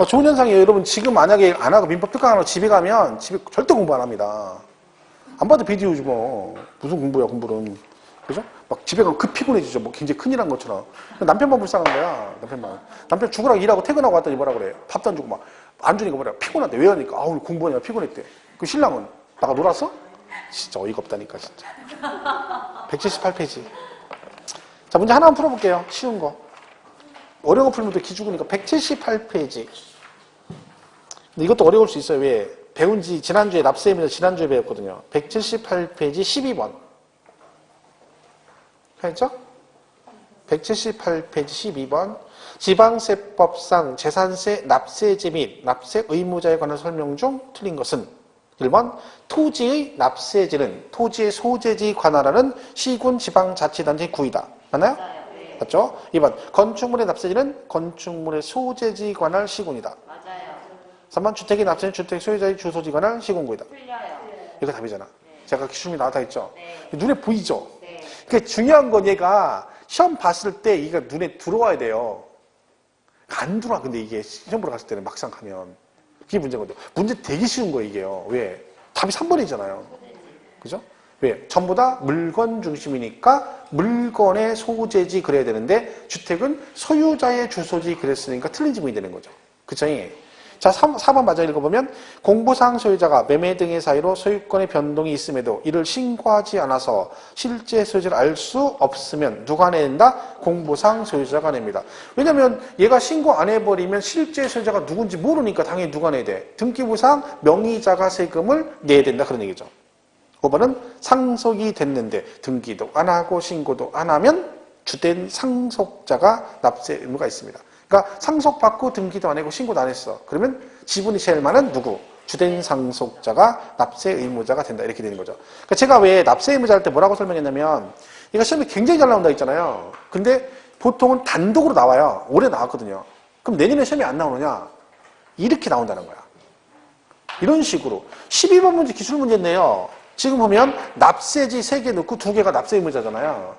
좋은 현상이에요. 여러분, 지금 만약에 안 하고 민법 특강 안 하고 집에 가면 집에 절대 공부 안 합니다. 안 봐도 비디오지 뭐. 무슨 공부야, 공부는. 그죠? 막 집에 가면 급 피곤해지죠. 뭐 굉장히 큰일 한 것처럼. 남편만 불쌍한 거야, 남편만. 남편 죽으라고 일하고 퇴근하고 왔더니 뭐라 그래. 밥도 안 주고 막. 안 주니까 뭐래. 피곤한데. 왜 하니까. 아우, 공부하느라 피곤했대. 그 신랑은 나가 놀았어? 진짜 어이가 없다니까, 진짜. 178페이지. 자, 문제 하나만 풀어볼게요. 쉬운 거. 어려운 거 풀면 또 기죽으니까 178페이지. 근데 이것도 어려울 수 있어요. 왜? 배운 지 지난주에 납세입니다. 지난주에 배웠거든요. 178페이지 12번. 했죠? 178페이지 12번. 지방세법상 재산세 납세제 및 납세 의무자에 관한 설명 중 틀린 것은 1번 토지의 납세지는 토지의 소재지 관할하는 시군 지방자치단체 구이다. 맞나요? 네. 맞죠? 2번 건축물의 납세지는 건축물의 소재지 관할 시군이다. 맞아요. 3번 주택의 납세는 주택 소유자의 주소지 관할 시군구이다. 틀려요. 이거 답이잖아. 제가 기준이 나왔다 했죠? 네. 눈에 보이죠? 네. 그러니까 중요한 건 얘가 시험 봤을 때 이가 눈에 들어와야 돼요. 안 들어와. 근데 이게 시험 보러 갔을 때는 막상 가면 그게 문제거든요. 문제 되게 쉬운 거예요, 이게요. 왜? 답이 3번이잖아요. 그죠? 왜? 전부 다 물건 중심이니까 물건의 소재지 그래야 되는데 주택은 소유자의 주소지 그랬으니까 틀린 지문이 되는 거죠. 그쵸? 자, 4번 맞아 읽어보면 공부상 소유자가 매매 등의 사유로 소유권의 변동이 있음에도 이를 신고하지 않아서 실제 소유자를 알 수 없으면 누가 내는다? 공부상 소유자가 냅니다. 왜냐면 얘가 신고 안 해버리면 실제 소유자가 누군지 모르니까 당연히 누가 내야 돼? 등기부상 명의자가 세금을 내야 된다 그런 얘기죠. 5번은 상속이 됐는데 등기도 안 하고 신고도 안 하면 주된 상속자가 납세 의무가 있습니다. 그러니까 상속받고 등기도 안 하고 신고도 안 했어. 그러면 지분이 제일 많은 누구? 주된 상속자가 납세 의무자가 된다. 이렇게 되는 거죠. 그러니까 제가 왜 납세 의무자 할 때 뭐라고 설명했냐면 이거 시험에 굉장히 잘 나온다 했잖아요. 근데 보통은 단독으로 나와요. 올해 나왔거든요. 그럼 내년에 시험이 안 나오느냐? 이렇게 나온다는 거야. 이런 식으로. 12번 문제 기출 문제인데요. 지금 보면 납세지 3개 넣고 2개가 납세 의무자잖아요.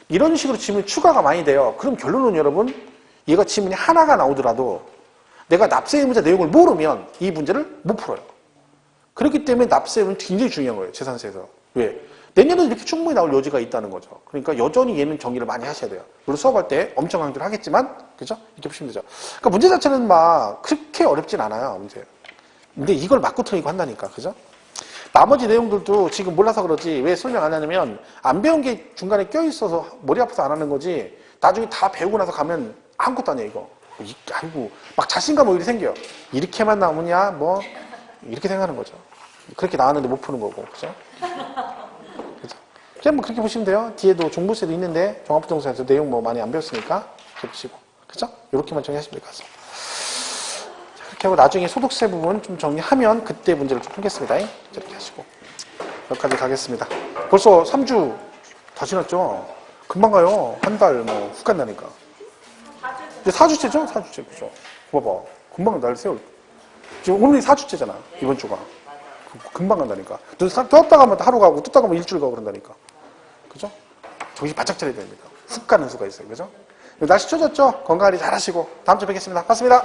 이런 식으로 지문이 추가가 많이 돼요. 그럼 결론은 여러분 얘가 지문이 하나가 나오더라도 내가 납세 의무자 내용을 모르면 이 문제를 못 풀어요. 그렇기 때문에 납세 의무는 굉장히 중요한 거예요. 재산세에서. 왜? 내년은 이렇게 충분히 나올 여지가 있다는 거죠. 그러니까 여전히 얘는 정리를 많이 하셔야 돼요. 물론 수업할 때 엄청 강조를 하겠지만 그죠? 이렇게 보시면 되죠. 그러니까 문제 자체는 막 그렇게 어렵진 않아요. 문제. 근데 이걸 맞고 틀리고 한다니까. 그죠? 나머지 내용들도 지금 몰라서 그러지 왜 설명 안 하냐면 안 배운 게 중간에 껴있어서 머리 아파서 안 하는 거지 나중에 다 배우고 나서 가면 아무것도 아니야 이거. 아이고 막 자신감 오히려 생겨요. 이렇게만 나오냐 뭐 이렇게 생각하는 거죠. 그렇게 나왔는데 못 푸는 거고 그죠? 그죠? 그냥 뭐 그렇게 보시면 돼요. 뒤에도 종부세도 있는데 종합부동산에서 내용 뭐 많이 안 배웠으니까 이렇게 보시고 그죠? 이렇게만 정리하시면 될 것 같습니다. 이렇게 하고 나중에 소득세 부분 좀 정리하면 그때 문제를 좀 풀겠습니다. 이렇게 하시고 여기까지 가겠습니다. 벌써 3주 다 지났죠? 금방 가요. 한 달 뭐 훅 간다니까. 이제 4주째죠? 4주째. 그죠? 봐봐. 금방 날 세울. 지금 오늘이 4주째잖아. 이번 주가. 금방 간다니까. 떴다 가면 하루 가고, 떴다 가면 일주일 가고 그런다니까. 그죠? 정신 바짝 차려야 됩니다. 훅 가는 수가 있어요. 그죠? 날씨 추워졌죠? 건강관리 잘 하시고, 다음 주에 뵙겠습니다. 고맙습니다.